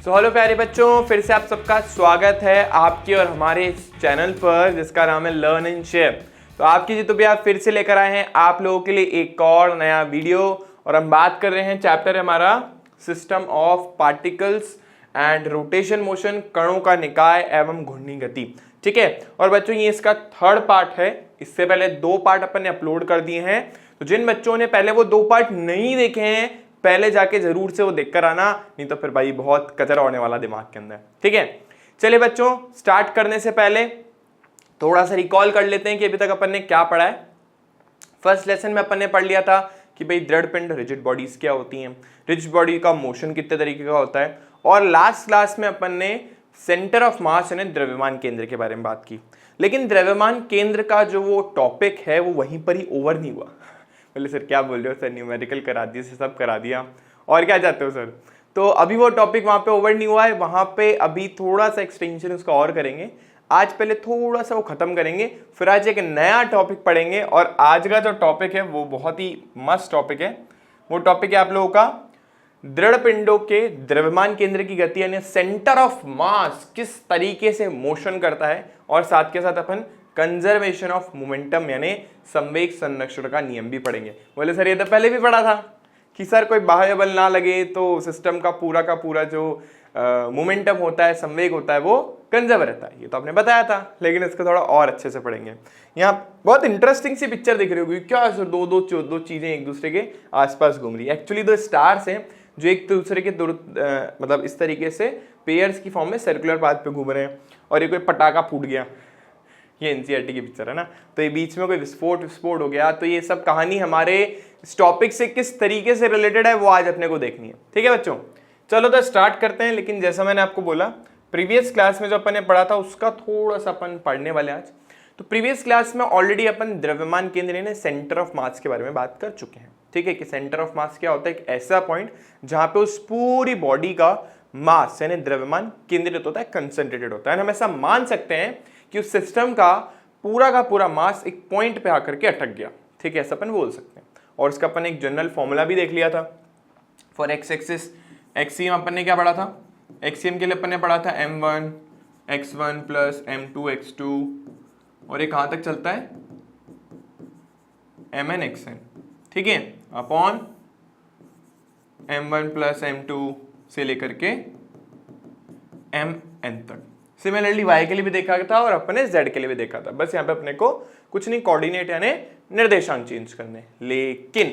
Hello प्यारे बच्चों, फिर से आप सबका स्वागत है आपके और हमारे इस चैनल पर जिसका नाम है लर्न एंड शेयर। तो आपकी जी तो भी आप फिर से लेकर आए हैं आप लोगों के लिए एक और नया वीडियो और हम बात कर रहे हैं चैप्टर है हमारा system of particles and rotation motion, कणों का निकाय एवं घूर्णी गति। ठीक है, और बच्चों ये इसका थर्ड पार्ट है। इससे पहले 2 पार्ट अपन ने अपलोड कर दिए हैं, तो जिन बच्चों ने पहले वो 2 पार्ट नहीं देखे हैं पहले जाके जरूर से वो देखकर आना, नहीं तो फिर भाई बहुत कचरा होने वाला दिमाग के अंदर। ठीक है, चलिए बच्चों स्टार्ट करने से पहले थोड़ा सा रिकॉल कर लेते हैं कि अभी तक अपन ने क्या पढ़ा है। फर्स्ट लेसन में अपन ने पढ़ लिया था कि भाई दृढ़ पिंड रिजिड बॉडीज क्या होती हैं, रिजिड बॉडी का मोशन कितने तरीके का होता है, और लास्ट क्लास में अपन ने सेंटर ऑफ मास यानी द्रव्यमान केंद्र के बारे में बात की। लेकिन द्रव्यमान केंद्र का जो वो टॉपिक है वो वहीं पर ही ओवर नहीं हुआ। बोले सर क्या बोल रहे हो सर, न्यूमेरिकल करा दिए, सब करा दिया और क्या चाहते हो सर। तो अभी वो टॉपिक वहाँ पे ओवर नहीं हुआ है, वहाँ पे अभी थोड़ा सा एक्सटेंशन उसका और करेंगे। आज पहले थोड़ा सा वो खत्म करेंगे, फिर आज एक नया टॉपिक पढ़ेंगे। और आज का जो टॉपिक है वो बहुत ही मस्त टॉपिक है। वो टॉपिक है आप लोगों का दृढ़ पिंडों के द्रव्यमान केंद्र की गति यानी सेंटर ऑफ मास किस तरीके से मोशन करता है, और साथ के साथ अपन कंजर्वेशन ऑफ मोमेंटम यानी संवेग संरक्षण का नियम भी पढ़ेंगे। बोले सर ये तो पहले भी पढ़ा था कि सर कोई बाह्य बल ना लगे तो सिस्टम का पूरा जो मोमेंटम होता है, संवेग होता है, वो कंजर्व रहता है। ये तो आपने बताया था, लेकिन इसको थोड़ा और अच्छे से पढ़ेंगे। यहाँ बहुत इंटरेस्टिंग सी पिक्चर दिख रही होगी, क्या सर दो चीजें एक दूसरे के आसपास घूम रही है। एक्चुअली 2 स्टार्स हैं जो एक दूसरे के मतलब इस तरीके से पेयर्स की फॉर्म में सर्कुलर पाथ पे घूम रहे हैं, और ये कोई पटाखा फूट गया, ये एनसीईआरटी की पिक्चर है ना, तो ये बीच में कोई विस्फोट हो गया। तो ये सब कहानी हमारे इस टॉपिक से किस तरीके से रिलेटेड है वो आज अपने को देखनी है। ठीक है बच्चों, चलो तो स्टार्ट करते हैं। लेकिन जैसा मैंने आपको बोला प्रीवियस क्लास में जो अपन ने पढ़ा था उसका थोड़ा सा अपन पढ़ने वाले आज। तो प्रीवियस क्लास में ऑलरेडी अपन द्रव्यमान केंद्र यानी सेंटर ऑफ मास के बारे में बात कर चुके हैं। ठीक है, कि सेंटर ऑफ मास क्या होता है, एक ऐसा पॉइंट जहां पे उस पूरी बॉडी का मास यानी द्रव्यमान केंद्रित होता है, कंसंट्रेटेड होता है। हम ऐसा मान सकते हैं कि उस सिस्टम का पूरा मास एक पॉइंट पे आकर के अटक गया। ठीक है, ऐसा अपन बोल सकते हैं। और इसका अपन एक जनरल फॉर्मूला भी देख लिया था फॉर एक्स एक्सिस। एक्सियम अपन ने क्या पढ़ा था, एक्सियम के लिए अपन ने पढ़ा था m1 x1 plus m2 x2, और ये कहां तक चलता है mn xn। ठीक है, अपॉन m1 प्लस m2 से लेकर के mn तक। सिमिलरली y के लिए भी देखा था और अपने z के लिए भी देखा था। बस यहाँ पे अपने को कुछ नहीं, कोऑर्डिनेट यानी निर्देशांक चेंज करने। लेकिन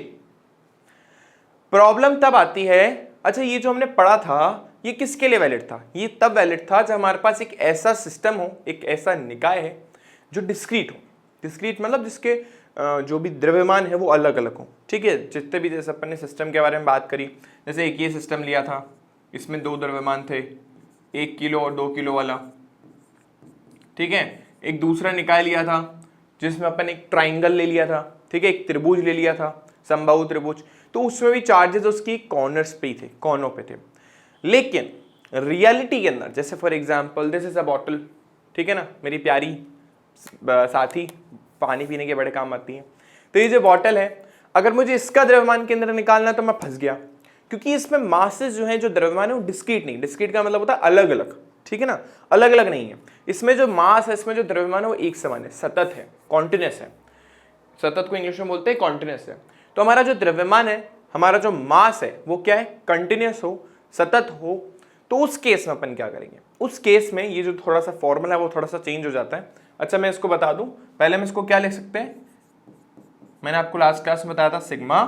प्रॉब्लम तब आती है, अच्छा ये जो हमने पढ़ा था ये किसके लिए वैलिड था, ये तब वैलिड था जब हमारे पास एक ऐसा सिस्टम हो, एक ऐसा निकाय है जो डिस्क्रीट हो। डिस्क्रीट मतलब जिसके जो भी द्रव्यमान है वो अलग अलग हो। ठीक है, जितने भी, जैसे अपन ने सिस्टम के बारे में बात करी, जैसे एक ये सिस्टम लिया था, इसमें 2 द्रव्यमान थे, 1 किलो और 2 किलो वाला। ठीक है, एक दूसरा निकाय लिया था जिसमें अपन एक ट्राइंगल ले लिया था। ठीक है, एक त्रिभुज ले लिया था, समबाहु त्रिभुज। तो उसमें भी चार्जेस उसकी कॉर्नर्स पे थे, कोनों पे थे। लेकिन रियलिटी के अंदर, जैसे for example this is a bottle. ठीक है ना, मेरी प्यारी साथी, पानी पीने के बड़े काम आती है। तो ये जो बॉटल है, अगर मुझे इसका द्रव्यमान केंद्र निकालना तो मैं फंस गया, क्योंकि इसमें मासेस जो है, जो द्रव्यमान है वो डिस्क्रीट नहीं। डिस्क्रीट का मतलब होता है अलग अलग। ठीक है ना, अलग अलग नहीं है। इसमें जो मास है, इसमें जो द्रव्यमान है वो एक समान है, सतत है, कॉन्टिन्यूअस है। सतत को इंग्लिश में बोलते हैं कॉन्टिन्यूअस है। तो हमारा जो द्रव्यमान है, हमारा जो मास है वो क्या है, कंटिन्यूअस हो, सतत हो। तो उस केस में अपन क्या करेंगे, उस केस में ये जो थोड़ा सा फॉर्मूला है वो थोड़ा सा चेंज हो जाता है। अच्छा मैं इसको बता दूं, पहले हम इसको क्या लिख सकते हैं, मैंने आपको लास्ट क्लास में बताया था सिग्मा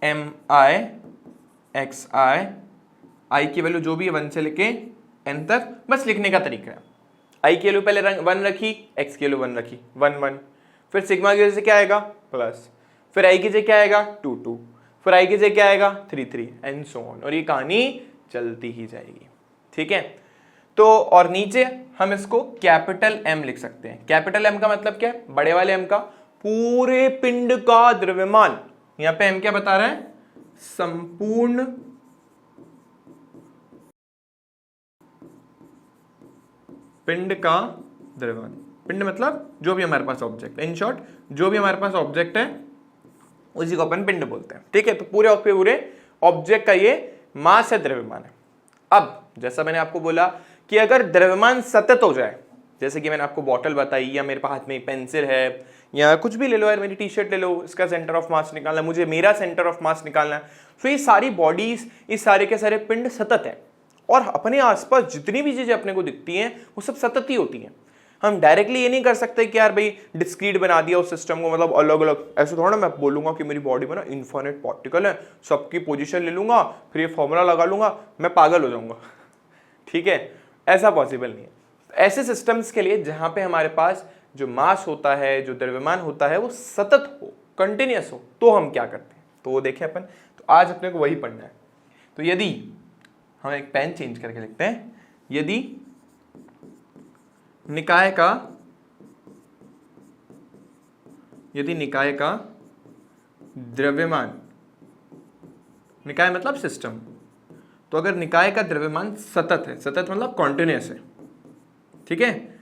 mi xi, आई की वैल्यू जो भी है 1 से लेके n तक, बस लिखने का तरीका है। आई की वैल्यू पहले 1 रखी, x की वैल्यू 1 रखी, 1 1, फिर सिग्मा की वजह से क्या आएगा प्लस, फिर आई की जगह क्या आएगा 2 2, फिर आई की जगह क्या आएगा 3 3 एंड सो ऑन, और ये कहानी चलती ही जाएगी। ठीक है, तो और नीचे हम इसको कैपिटल M लिख सकते हैं। कैपिटल M का मतलब क्या है, बड़े वाले M का पूरे पिंड का द्रव्यमान। यहां पे M क्या बता रहा है, संपूर्ण पिंड का द्रव्यमान। पिंड मतलब जो भी हमारे पास ऑब्जेक्ट है, इन शॉर्ट जो भी हमारे पास ऑब्जेक्ट है उसी को अपन पिंड बोलते हैं। ठीक है, तो पूरे ऑब्जेक्ट का ये मास है, द्रव्यमान है। अब जैसा मैंने आपको बोला कि अगर द्रव्यमान सतत हो जाए, जैसे कि मैंने आपको बॉटल बताई या मेरे हाथ में पेंसिल है या कुछ भी ले लो यार, मेरी टी शर्ट ले लो, इसका सेंटर ऑफ मास निकालना, मुझे मेरा सेंटर ऑफ मास निकालना है। तो ये सारी बॉडीज, इस सारे के सारे पिंड सतत हैं और अपने आसपास जितनी भी चीजें अपने को दिखती हैं वो सब सतत ही होती हैं। हम डायरेक्टली ये नहीं कर सकते कि यार भाई डिस्क्रीट बना दिया उस सिस्टम को, मतलब अलग अलग। ऐसे थोड़ा ना मैं बोलूंगा कि मेरी बॉडी में ना इन्फिनिट पार्टिकल है, सबकी पोजीशन ले लूंगा, फिर ये फॉर्मूला लगा लूंगा, मैं पागल हो जाऊंगा। ठीक है, ऐसा पॉसिबल नहीं है। ऐसे सिस्टम्स के लिए जहां पे हमारे पास जो मास होता है, जो द्रव्यमान होता है, वो सतत हो, कंटिन्यूअस हो, तो हम क्या करते हैं, तो वो देखें अपन। तो आज अपने को वही पढ़ना है। तो यदि हम एक पेन चेंज करके लिखते हैं, यदि निकाय का द्रव्यमान, निकाय मतलब सिस्टम, तो अगर निकाय का द्रव्यमान सतत है, सतत मतलब कॉन्टिन्यूअस है, ठीक है,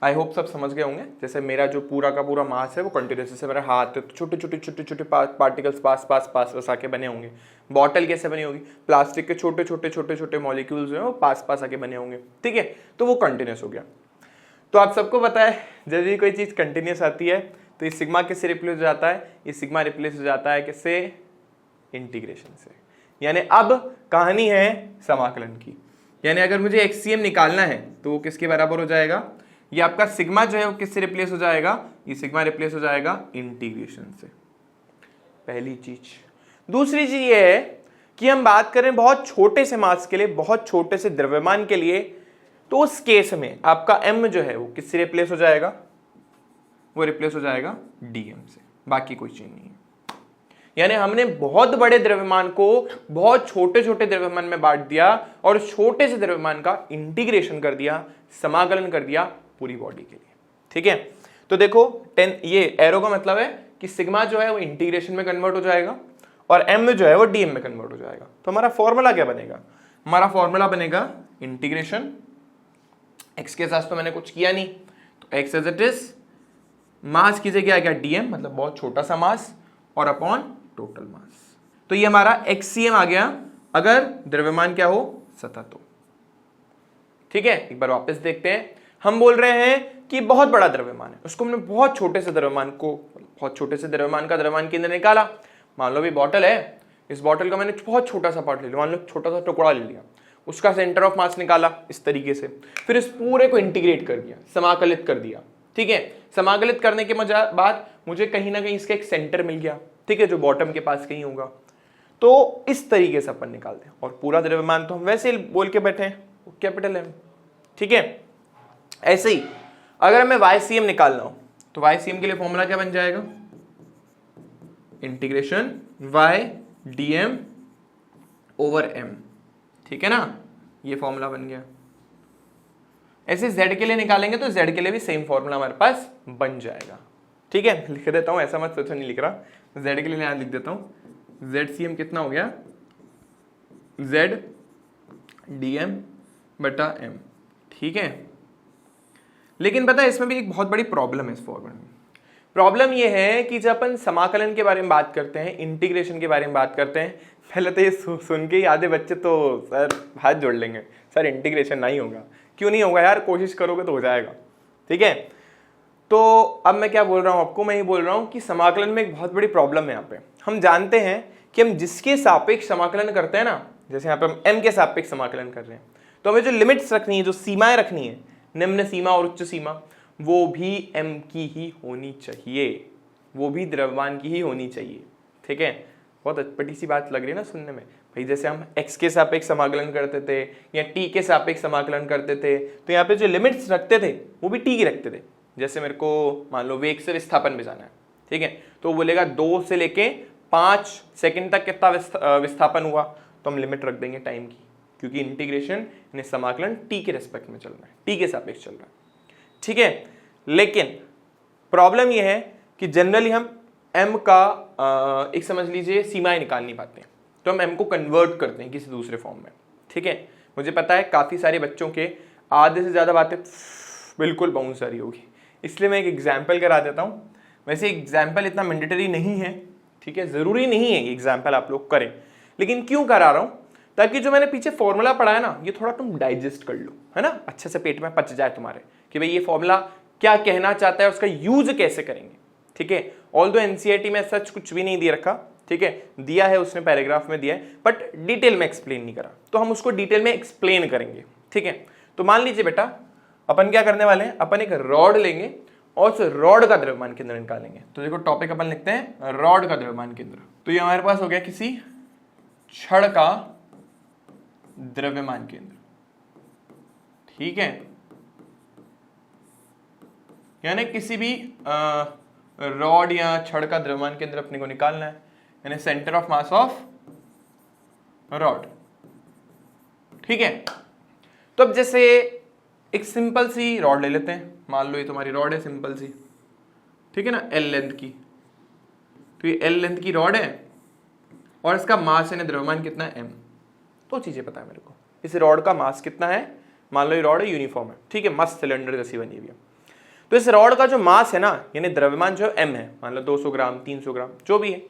आई होप सब समझ गए होंगे। जैसे मेरा जो पूरा का पूरा मास है वो कंटिन्यूस, जैसे मेरा हाथ है तो छोटे छोटे पार्टिकल्स पास पास पास आके बने होंगे। बॉटल कैसे बनी होगी, प्लास्टिक के छोटे छोटे मॉलिक्यूल्स जो है वो पास पास आके बने होंगे, ठीक है, तो वो कंटिन्यूस हो गया। तो आप सबको पता है जब भी कोई चीज़ कंटिन्यूस आती है तो ये सिग्मा किससे रिप्लेस हो जाता है, ये सिग्मा रिप्लेस हो जाता है किससे, इंटीग्रेशन से। यानी अब कहानी है समाकलन की। यानी अगर मुझे एक्ससीएम निकालना है तो वो किसके बराबर हो जाएगा, ये आपका सिग्मा जो है वो किससे रिप्लेस हो जाएगा, ये सिग्मा रिप्लेस हो जाएगा इंटीग्रेशन से, पहली चीज। दूसरी चीज ये है कि हम बात करें बहुत छोटे से मास के लिए, बहुत छोटे से द्रव्यमान के लिए, तो उस केस में आपका m जो है वो किससे रिप्लेस हो जाएगा, वो रिप्लेस हो जाएगा dm से, बाकी कोई चीज नहीं है। यानी हमने बहुत बड़े द्रव्यमान को बहुत छोटे छोटे द्रव्यमान में बांट दिया और छोटे से द्रव्यमान का इंटीग्रेशन कर दिया, समाकलन कर दिया पूरी बॉडी के लिए, ठीक है। तो देखो 10, ये एरो का मतलब है कि सिग्मा जो है वो इंटीग्रेशन में कन्वर्ट हो जाएगा और m जो है वो dm में कन्वर्ट हो जाएगा। तो हमारा फॉर्मूला क्या बनेगा, हमारा फॉर्मूला बनेगा इंटीग्रेशन, x के साथ तो मैंने कुछ किया नहीं, तो x एज इट इज, मास की जगह आ गया dm मतलब बहुत छोटा सा मास, और अपॉन टोटल मास। तो ये हमारा xcm आ गया अगर द्रव्यमान क्या हो, सतत हो, ठीक है। एक बार वापस देखते हैं, हम बोल रहे हैं कि बहुत बड़ा द्रव्यमान है, उसको हमने बहुत छोटे से द्रव्यमान को, बहुत छोटे से द्रव्यमान का द्रव्यमान केंद्र निकाला। मान लो भी बॉटल है, इस बॉटल का मैंने बहुत छोटा सा पार्ट ले लिया, मान लो छोटा सा टुकड़ा ले लिया, उसका सेंटर ऑफ मास निकाला इस तरीके से, फिर इस पूरे को इंटीग्रेट कर दिया, समाकलित कर दिया, ठीक है। समाकलित करने के बाद मुझे कहीं ना कहीं इसका एक सेंटर मिल गया, ठीक है, जो बॉटम के पास कहीं होगा। तो इस तरीके से अपन निकालते हैं, और पूरा द्रव्यमान तो हम वैसे ही बोल के बैठे हैं, कैपिटल M, ठीक है। ऐसे ही अगर मैं YCM निकालना हो तो YCM के लिए फॉर्मूला क्या बन जाएगा, integration y dm over m, ठीक है ना, ये फॉर्मूला बन गया। ऐसे z के लिए निकालेंगे तो z के लिए भी सेम फॉर्मूला हमारे पास बन जाएगा, ठीक है। लिख देता हूं, ऐसा मत सोचो नहीं लिख रहा, z के लिए यहां लिख देता हूं, ZCM कितना हो गया, z dm बटा m, ठीक है। लेकिन पता है इसमें भी एक बहुत बड़ी प्रॉब्लम है इस फॉर्मूले में। प्रॉब्लम ये है कि जब अपन समाकलन के बारे में बात करते हैं, इंटीग्रेशन के बारे में बात करते हैं, पहले तो ये सुन के ही आधे बच्चे तो सर हाथ जोड़ लेंगे, सर इंटीग्रेशन नहीं होगा। क्यों नहीं होगा यार, कोशिश करोगे तो हो जाएगा, ठीक है। तो अब मैं क्या बोल रहा हूँ आपको, मैं ये बोल रहा हूँ कि समाकलन में एक बहुत बड़ी प्रॉब्लम है। यहाँ पे हम जानते हैं कि हम जिसके सापेक्ष समाकलन करते हैं ना, जैसे यहाँ पे हम m के सापेक्ष समाकलन कर रहे हैं, तो हमें जो लिमिट्स रखनी है, जो सीमाएं रखनी है, निम्न सीमा और उच्च सीमा, वो भी m की ही होनी चाहिए, वो भी द्रव्यमान की ही होनी चाहिए, ठीक है। बहुत अटपटी सी बात लग रही है ना सुनने में भाई, जैसे हम x के सापेक्ष समाकलन करते थे या t के सापेक्ष समाकलन करते थे, तो यहाँ पे जो लिमिट्स रखते थे वो भी t की रखते थे। जैसे मेरे को मान लो वेग से विस्थापन में जाना है, ठीक है, तो वो बोलेगा 2 से लेके 5 सेकंड तक कितना विस्थापन हुआ, तो हम लिमिट रख देंगे टाइम की, क्योंकि इंटीग्रेशन यानी समाकलन t के रेस्पेक्ट में चल रहा है, t के सापेक्ष चल रहा है, ठीक है। लेकिन प्रॉब्लम यह है कि जनरली हम m का एक समझ लीजिए सीमाएं निकाल नहीं पाते हैं, तो हम m को कन्वर्ट करते हैं किसी दूसरे फॉर्म में, ठीक है। मुझे पता है काफ़ी सारे बच्चों के आधे से ज़्यादा बातें बिल्कुल बाउंस आ रही होगी, इसलिए मैं एक एग्जाम्पल करा देता हूँ। वैसे एग्जाम्पल इतना मैंडेटरी नहीं है, ठीक है, ज़रूरी नहीं है एग्जाम्पल आप लोग करें, लेकिन क्यों करा रहा हूँ, ताकि जो मैंने पीछे फॉर्मूला पढ़ा है ना, ये थोड़ा तुम डाइजेस्ट कर लो, है ना, अच्छे से पेट में पच जाए तुम्हारे कि भाई ये फॉर्मूला क्या कहना चाहता है, उसका यूज कैसे करेंगे। ठीक है, ऑल्दो एनसीईआरटी में सच कुछ भी नहीं दे रखा, ठीक है, दिया है उसने पैराग्राफ में दिया है, बट डिटेल में एक्सप्लेन नहीं करा, तो हम उसको डिटेल में एक्सप्लेन करेंगे। ठीक है, तो मान लीजिए बेटा अपन क्या करने वाले हैं, अपन एक रॉड लेंगे और उस रॉड का द्रव्यमान केंद्र निकालेंगे। तो देखो टॉपिक अपन लिखते हैं रॉड का द्रव्यमान केंद्र। तो ये हमारे पास हो गया किसी छड़ का द्रव्यमान केंद्र। ठीक है, यानी किसी भी रॉड या छड़ का द्रव्यमान केंद्र अपने को निकालना है, यानी centre of mass of rod. ठीक है, तो अब जैसे एक सिंपल सी रॉड ले लेते हैं, मान लो ये तुम्हारी रॉड है सिंपल सी, ठीक है ना, एल लेंथ की। तो ये एल लेंथ की रॉड है और इसका मास यानी द्रव्यमान कितना है, एम। दो चीजें पता है मेरे को, इस रॉड का मास कितना है, मान लो ये रॉड है यूनिफॉर्म है, ठीक है, मस्त सिलेंडर जैसी बनी हुई है। तो इस रॉड का जो मास है ना, यानी द्रव्यमान जो एम है, मान लो 200 ग्राम 300 ग्राम जो भी है,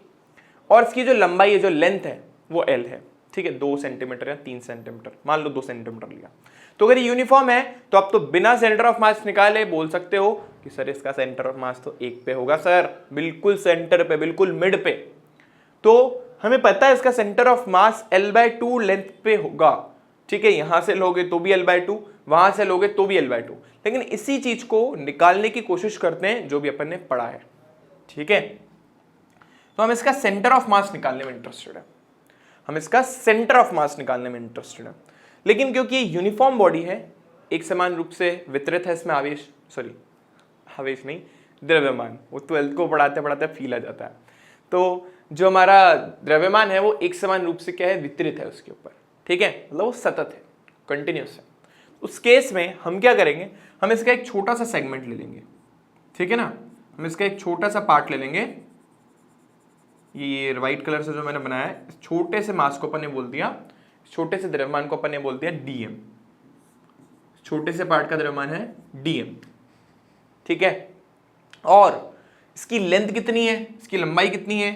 और इसकी जो लंबाई है, जो लेंथ है, वो एल है। ठीक है, 2 सेंटीमीटर या 3 सेंटीमीटर, मान लो 2 सेंटीमीटर लिया। तो अगर ये यूनिफॉर्म है तो आप तो बिना सेंटर ऑफ मास निकाले बोल सकते हो कि सर इसका सेंटर ऑफ मास तो 1 पे होगा सर, बिल्कुल सेंटर पे, बिल्कुल मिड पे। तो हमें पता है इसका centre of mass L/2 length पे होगा। ठीक है, यहां से लोगे तो भी L/2, वहां से लोगे तो भी L/2, लेकिन इसी चीज को निकालने की कोशिश करते हैं जो भी अपन ने पढ़ा है। ठीक है, तो हम इसका सेंटर ऑफ मास निकालने में इंटरेस्टेड है, हम इसका सेंटर ऑफ मास निकालने में इंटरेस्टेड है। लेकिन क्योंकि ये यूनिफॉर्म बॉडी है, एक समान रूप से वितरित है, इसमें आवेश आवेश नहीं, द्रव्यमान, वो 12th को पढ़ाते पढ़ाते फील आ जाता है। तो जो हमारा द्रव्यमान है वो एक समान रूप से क्या है, वितरित है उसके ऊपर। ठीक है, मतलब वो सतत है, कंटिन्यूस है। उस केस में हम क्या करेंगे, हम इसका एक छोटा सा सेगमेंट ले लेंगे। ठीक है ना, हम इसका एक छोटा सा पार्ट ले लेंगे, ये व्हाइट कलर से जो मैंने बनाया है, छोटे से मास को अपन ने बोल दिया, छोटे से द्रव्यमान को अपन ने बोल दिया डीएम। छोटे से पार्ट का द्रव्यमान है डीएम। ठीक है, और इसकी लेंथ कितनी है, इसकी लंबाई कितनी है,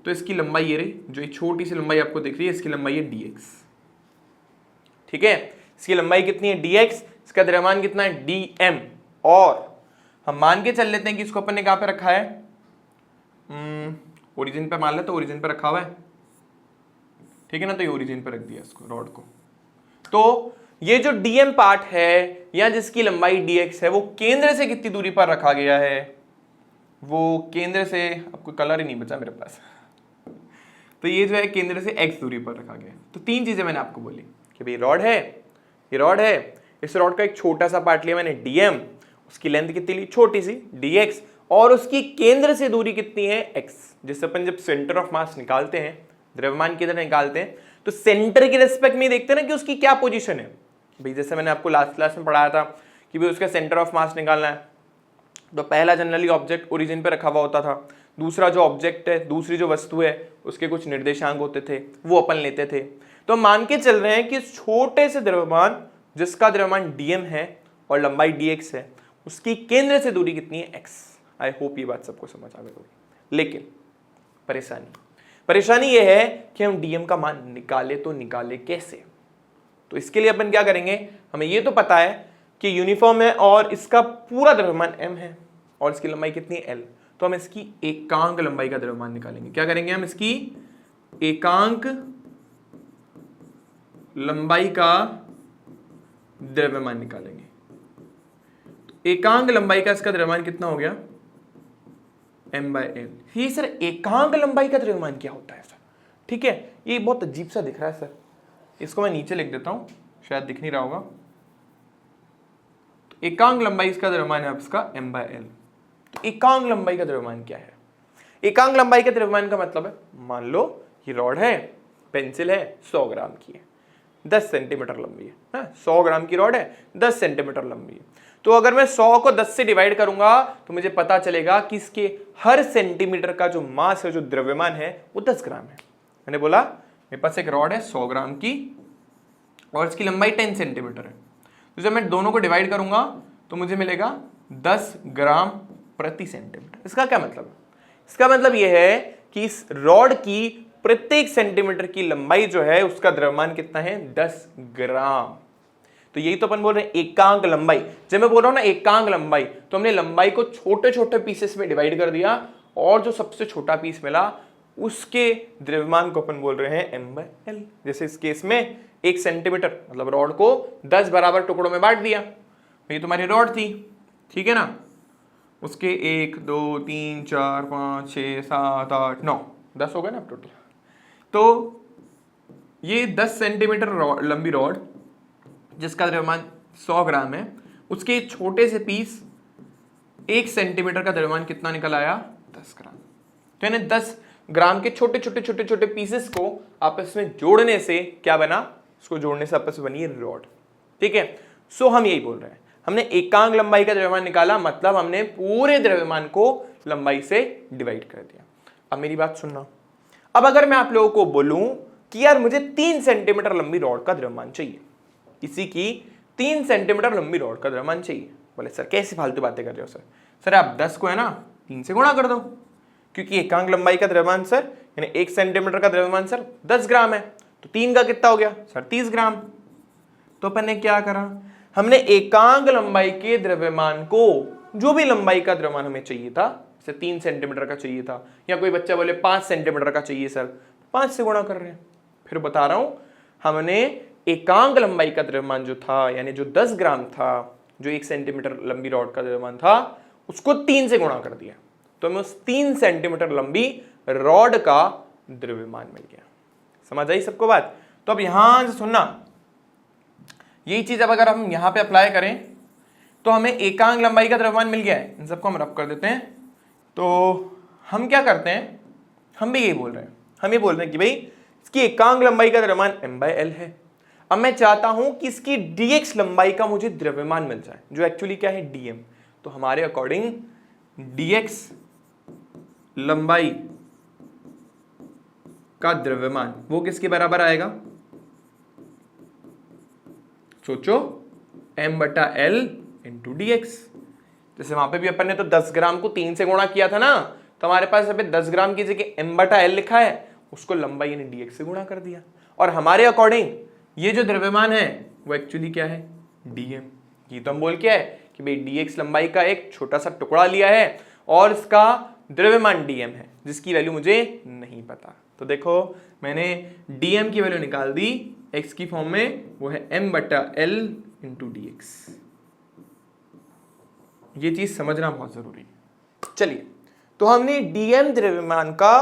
तो इसकी लंबाई ये रही, जो ये छोटी सी लंबाई आपको दिख रही है, इसकी लंबाई है dx। ठीक है, इसकी लंबाई कितनी है dx, इसका द्रव्यमान कितना है dm। और हम मान के चल लेते हैं कि इसको अपन ने कहां पे रखा है, ओरिजिन पे मान लेते, तो ओरिजिन पे रखा हुआ है। ठीक है ना, तो ये ओरिजिन पे रख दिया इसको, रॉड को। तो ये जो dm पार्ट है या जिसकी लंबाई dx है, वो केंद्र से कितनी दूरी पर रखा गया है, वो केंद्र से, अब कोई कलर ही नहीं बचा मेरे पास, तो ये जो है केंद्र से x दूरी पर रखा गया। तो 3 चीजें मैंने आपको बोली कि भाई रॉड है, ये रॉड है, इस रॉड का एक छोटा सा पार्ट लिया मैंने dm, उसकी लेंथ कितनी ली, छोटी सी dx, और उसकी केंद्र से दूरी कितनी है x। जिससे अपन जब सेंटर ऑफ मास निकालते हैं, द्रव्यमान की तरह निकालते हैं, तो सेंटर के रिस्पेक्ट में देखते हैं ना कि उसकी क्या पोजीशन है। भाई जैसे मैंने आपको लास्ट क्लास में पढ़ाया था कि भाई उसका सेंटर ऑफ मास निकालना है, तो पहला जनरली ऑब्जेक्ट ओरिजिन पे रखा हुआ होता था, दूसरा जो ऑब्जेक्ट है, दूसरी जो वस्तु है, उसके कुछ निर्देशांक होते थे, वो अपन लेते थे। तो मान के चल रहे हैं कि छोटे से द्रव्यमान जिसका द्रव्यमान dm है और लंबाई dx है, उसकी केंद्र से दूरी कितनी है, x। आई होप ये बात सबको समझ आ गई होगी। लेकिन परेशानी ये है कि हम dm का मान निकाले तो निकाले कैसे। तो इसके लिए अपन क्या करेंगे, हमें ये तो पता है कि यूनिफॉर्म है और इसका पूरा द्रव्यमान m है और इसकी लंबाई कितनी है, l। तो हम इसकी एकांक लंबाई का द्रव्यमान निकालेंगे। क्या करेंगे, हम इसकी एकांक लंबाई का द्रव्यमान निकालेंगे। तो एकांक लंबाई का इसका द्रव्यमान कितना हो गया, m/l। ये सर एकांक लंबाई का द्रव्यमान क्या होता है सर, ठीक है, ये बहुत अजीब सा दिख रहा है सर, इसको मैं नीचे लिख देता हूं, शायद दिख नहीं रहा होगा। तो एकांक लंबाई इसका द्रव्यमान है इसका m/l। तो एकांक लंबाई का द्रव्यमान क्या है, एकांक लंबाई के द्रव्यमान का मतलब है, मान लो ये रॉड है, पेंसिल है, 100 ग्राम की है, 10 सेंटीमीटर लंबी है, 100 ग्राम की रॉड है, 10 सेंटीमीटर लंबी है। तो अगर मैं 100 को 10 से डिवाइड करूंगा तो मुझे पता चलेगा कि इसके हर सेंटीमीटर का जो मास है, जो द्रव्यमान है, वो 10 ग्राम है। मैंने बोला मेरे पास एक रॉड है 100 ग्राम की और इसकी लंबाई 10 सेंटीमीटर है। तो जब मैं दोनों को डिवाइड करूंगा तो मुझे मिलेगा 10 ग्राम प्रति सेंटीमीटर। इसका क्या मतलब है, इसका मतलब यह है कि इस रॉड की प्रत्येक सेंटीमीटर की लंबाई जो है उसका द्रव्यमान कितना है 10 ग्राम। तो यही तो अपन बोल रहे हैं एकांक लंबाई। जब मैं बोल रहा हूं ना एकांक लंबाई, तो हमने लंबाई को छोटे छोटे पीसेस में डिवाइड कर दिया और जो सबसे छोटा पीस मिला उसके द्रव्यमान को अपन बोल रहे हैं m/l। जैसे इस केस में 1 सेंटीमीटर मतलब रॉड को 10 बराबर टुकड़ों में बांट दिया। ये तुम्हारी रॉड थी, ठीक है ना, उसके 1 2 3 4 5 6 7 8 9 10 हो गए ना अब टोटल। तो ये 10 सेंटीमीटर लंबी रॉड जिसका द्रव्यमान 100 ग्राम है, उसके छोटे से पीस 1 सेंटीमीटर का द्रव्यमान कितना निकल आया 10 ग्राम। तो यानी 10 ग्राम के छोटे छोटे छोटे छोटे पीसेस को आपस में जोड़ने से क्या बना, उसको जोड़ने से आपस में बनी रॉड, ठीक है। सो हम यही बोल रहे हैं, हमने एकांक लंबाई का द्रव्यमान निकाला, मतलब हमने पूरे द्रव्यमान को लंबाई से डिवाइड कर दिया। अब मेरी बात सुनना, अब अगर मैं आप लोगों को बोलूं कि यार मुझे 3 सेंटीमीटर लंबी रॉड का द्रव्यमान चाहिए, किसी की 3 सेंटीमीटर लंबी रॉड का द्रव्यमान चाहिए, बोले सर कैसे फालतू बातें कर रहे हो सर आप 10 को है ना 3 से गुणा कर दो, क्योंकि एकांक लंबाई का द्रव्यमान सर यानी 1 सेंटीमीटर का द्रव्यमान सर 10 ग्राम है, तो 3 का कितना हो गया सर 30 ग्राम। तो अपन ने क्या करा, हमने एकांक लंबाई के द्रव्यमान को, जो भी लंबाई का द्रव्यमान हमें चाहिए था, जैसे 3 सेंटीमीटर का चाहिए था, या कोई बच्चा बोले 5 सेंटीमीटर का चाहिए सर, 5 से गुणा कर रहे हैं। फिर बता रहा हूं, हमने एकांक लंबाई का द्रव्यमान जो था यानी जो 10 ग्राम था, जो 1 सेंटीमीटर लंबी रॉड का द्रव्यमान था, उसको 3 से गुणा कर दिया, तो हमें उस 3 सेंटीमीटर लंबी रॉड का द्रव्यमान मिल गया। समझ आई सबको बात। तो अब यहां से सुनना, यही चीज अब अगर हम यहां पे अप्लाई करें तो हमें एकांक लंबाई का द्रव्यमान मिल गया है। इन सबको हम रब कर देते हैं। तो हम क्या करते हैं, हम भी यही बोल रहे हैं, हम ये बोल रहे हैं कि भाई इसकी एकांक लंबाई का द्रव्यमान m/l है। अब मैं चाहता हूं कि इसकी dx लंबाई का मुझे द्रव्यमान मिल जाए, जो एक्चुअली क्या है dm। तो हमारे अकॉर्डिंग dx लंबाई का द्रव्यमान वो किसके बराबर आएगा, सोचो m/l इंटू dx। जैसे वहां पे भी अपन ने तो 10 ग्राम को 3 से गुणा किया था ना, तो हमारे पास यहाँ पे 10 ग्राम की जगह m/l लिखा है, उसको लंबाई यानी dx से गुणा कर दिया। और हमारे अकॉर्डिंग ये जो द्रव्यमान है वो एक्चुअली क्या है dm। ये तो हम बोल क्या है कि भाई dx लंबाई का एक छोटा सा टुकड़ा लिया है और इसका द्रव्यमान dm है, जिसकी वैल्यू मुझे नहीं पता। तो देखो मैंने dm की वैल्यू निकाल दी x की फॉर्म में, वो है m/l इंटू dx। ये चीज समझना बहुत जरूरी है। चलिए, तो हमने dm द्रव्यमान का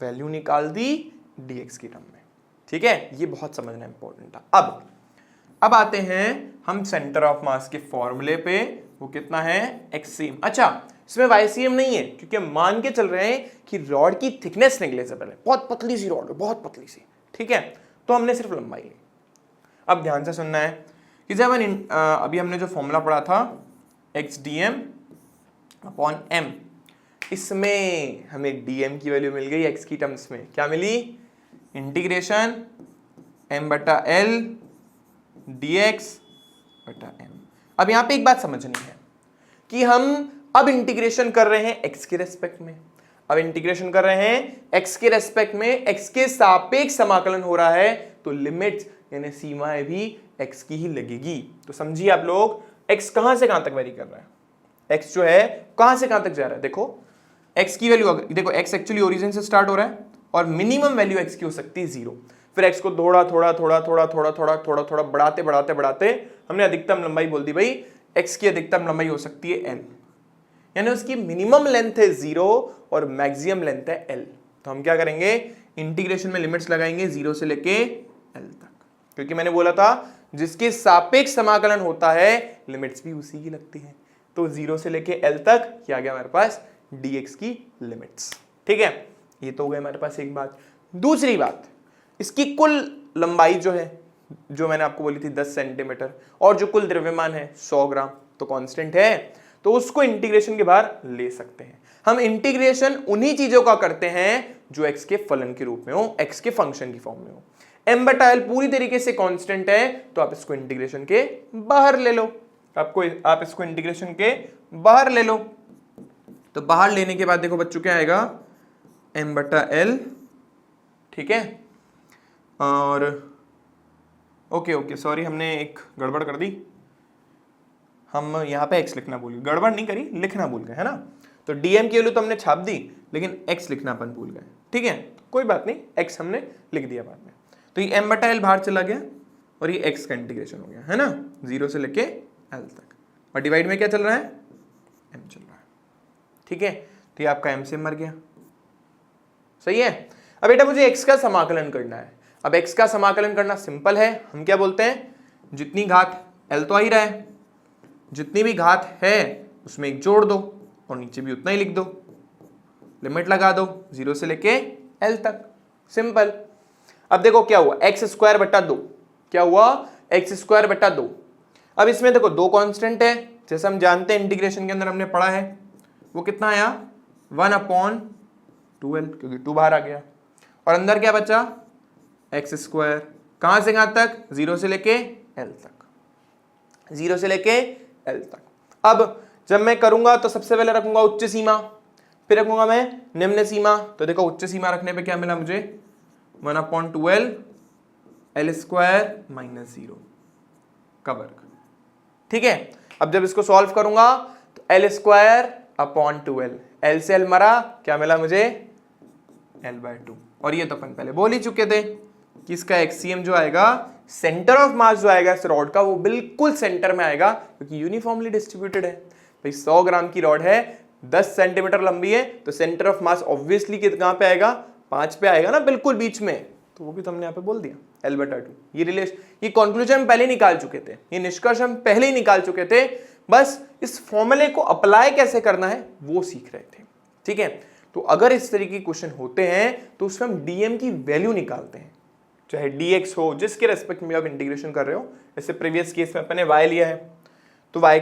वैल्यू निकाल दी dx की टर्म में, ठीक है, ये बहुत समझना इंपॉर्टेंट था। अब आते हैं हम सेंटर ऑफ मास के फॉर्मूले पे, वो कितना है xcm। अच्छा, इसमें ycm नहीं है, क्योंकि हम मान के चल रहे हैं कि रॉड की थिकनेस निकले से पहले बहुत पतली सी रॉड है, बहुत पतली सी, ठीक है, तो हमने सिर्फ लंबाई ली। अब ध्यान से सुनना है कि जब अभी हमने जो फॉर्मूला पढ़ा था xdm अपॉन m, इसमें हमें dm की वैल्यू मिल गई x की टर्म्स में, क्या मिली, इंटीग्रेशन m/l dx/m। अब यहां पे एक बात समझनी है कि हम अब इंटीग्रेशन कर रहे हैं x के रेस्पेक्ट में। अब इंटीग्रेशन कर रहे हैं x के रेस्पेक्ट में, x के सापेक्ष समाकलन हो रहा है, तो लिमिट्स यानी सीमाएं भी x की ही लगेगी। तो समझिए आप लोग, x कहां से कहां तक वेरी कर रहा है, x जो है कहां से कहां तक जा रहा है। देखो x की वैल्यू, देखो x एक्चुअली ओरिजिन से स्टार्ट हो रहा है और मिनिमम वैल्यू x की हो सकती है 0। फिर x को थोड़ा थोड़ा थोड़ा थोड़ा थोड़ा थोड़ा थोड़ा थोड़ा बढ़ाते बढ़ाते बढ़ाते हमने अधिकतम लंबाई बोल दी, भाई x की अधिकतम लंबाई हो सकती है n, यानी उसकी मिनिमम लेंथ है 0 और मैक्सिमम लेंथ है l। तो हम क्या करेंगे, इंटीग्रेशन में लिमिट्स लगाएंगे 0 से लेके l तक, क्योंकि मैंने बोला था जिसके सापेक्ष समाकलन होता है लिमिट्स भी उसी की लगती है। तो 0 से लेके l तक क्या आ गया हमारे पास dx की लिमिट्स, ठीक है। ये तो हो गया हमारे पास एक बात। दूसरी बात, इसकी कुल लंबाई जो है, जो मैंने आपको बोली थी 10 सेंटीमीटर, और जो कुल द्रव्यमान है 100 ग्राम, तो कांस्टेंट है, तो उसको इंटीग्रेशन के बाहर ले सकते हैं। हम इंटीग्रेशन उन्हीं चीजों का करते हैं जो x के फलन के रूप में हो, x के फंक्शन की फॉर्म में हो। m/l पूरी तरीके से कांस्टेंट है, तो आप इसको इंटीग्रेशन के बाहर ले लो, आप इसको इंटीग्रेशन के बाहर ले लो। तो बाहर लेने के बाद देखो बच्चों क्या आएगा, m/l, ठीक है। और ओके सॉरी, हमने एक गड़बड़ कर दी, हम यहाँ पे x लिखना भूल गए, गड़बड़ नहीं करी, लिखना भूल गए, है ना। तो dm की वैल्यू तो हमने छाप दी, लेकिन x लिखना अपन भूल गए, ठीक है। कोई बात नहीं, x हमने लिख दिया बाद में। तो ये m/l बाहर चला गया और ये x का इंटीग्रेशन हो गया, है ना, 0 से लेके l तक। और डिवाइड में क्या चल रहा है, m चल रहा है, ठीक है। तो ये आपका m से मर गया, सही है। अब बेटा मुझे x का समाकलन करना है। अब x का समाकलन करना सिंपल है, हम क्या बोलते हैं, जितनी घात l तो आ ही रहा है, जितनी भी घात है उसमें एक जोड़ दो और नीचे भी उतना ही लिख दो, लिमिट लगा दो 0 से लेके l तक, सिंपल। अब देखो क्या हुआ, x²/2, क्या हुआ, x²/2। अब इसमें देखो दो कांस्टेंट है, जैसे हम जानते हैं इंटीग्रेशन के अंदर हमने पढ़ा है, वो कितना आया 1/2l, क्योंकि 2 बाहर आ गया। और अंदर क्या बचा, x², कहां से कहां तक, 0 से लेके l तक, 0 से लेके l तक। अब जब मैं करूंगा तो सबसे पहले रखूंगा उच्च सीमा, फिर रखूंगा मैं निम्न सीमा। तो देखो उच्च सीमा रखने पे क्या मिला मुझे, 1/2l l² - 0 का वर्ग, ठीक है। अब जब इसको सॉल्व करूंगा तो l²/2l, l से l मरा, क्या मिला मुझे, l/2। और ये तो अपन पहले बोल ही चुके थे कि इसका एक्सियम जो आएगा, सेंटर ऑफ मास जो आएगा इस रॉड का, वो बिल्कुल सेंटर में आएगा, क्योंकि यूनिफॉर्मली डिस्ट्रीब्यूटेड है। भाई 100 ग्राम की रॉड है, 10 सेंटीमीटर लंबी है, तो सेंटर ऑफ मास ऑब्वियसली कहां पे आएगा, 5 पे आएगा ना, बिल्कुल बीच में। तो वो भी तो हमने यहाँ पे बोल दिया, l/2। ये रिलेशन, ये कंक्लूजन हम पहले निकाल चुके थे, ये निष्कर्ष हम पहले ही निकाल चुके थे, बस इस फॉर्मूले को अप्लाई कैसे करना है वो सीख रहे थे, ठीक है। तो अगर इस तरीके के क्वेश्चन होते हैं तो उसमें हम dm की वैल्यू निकालते हैं, चाहे dx हो, जिसके रेस्पेक्ट में आप इंटीग्रेशन कर रहे हो। जैसे प्रीवियस केस में अपने y लिया है तो y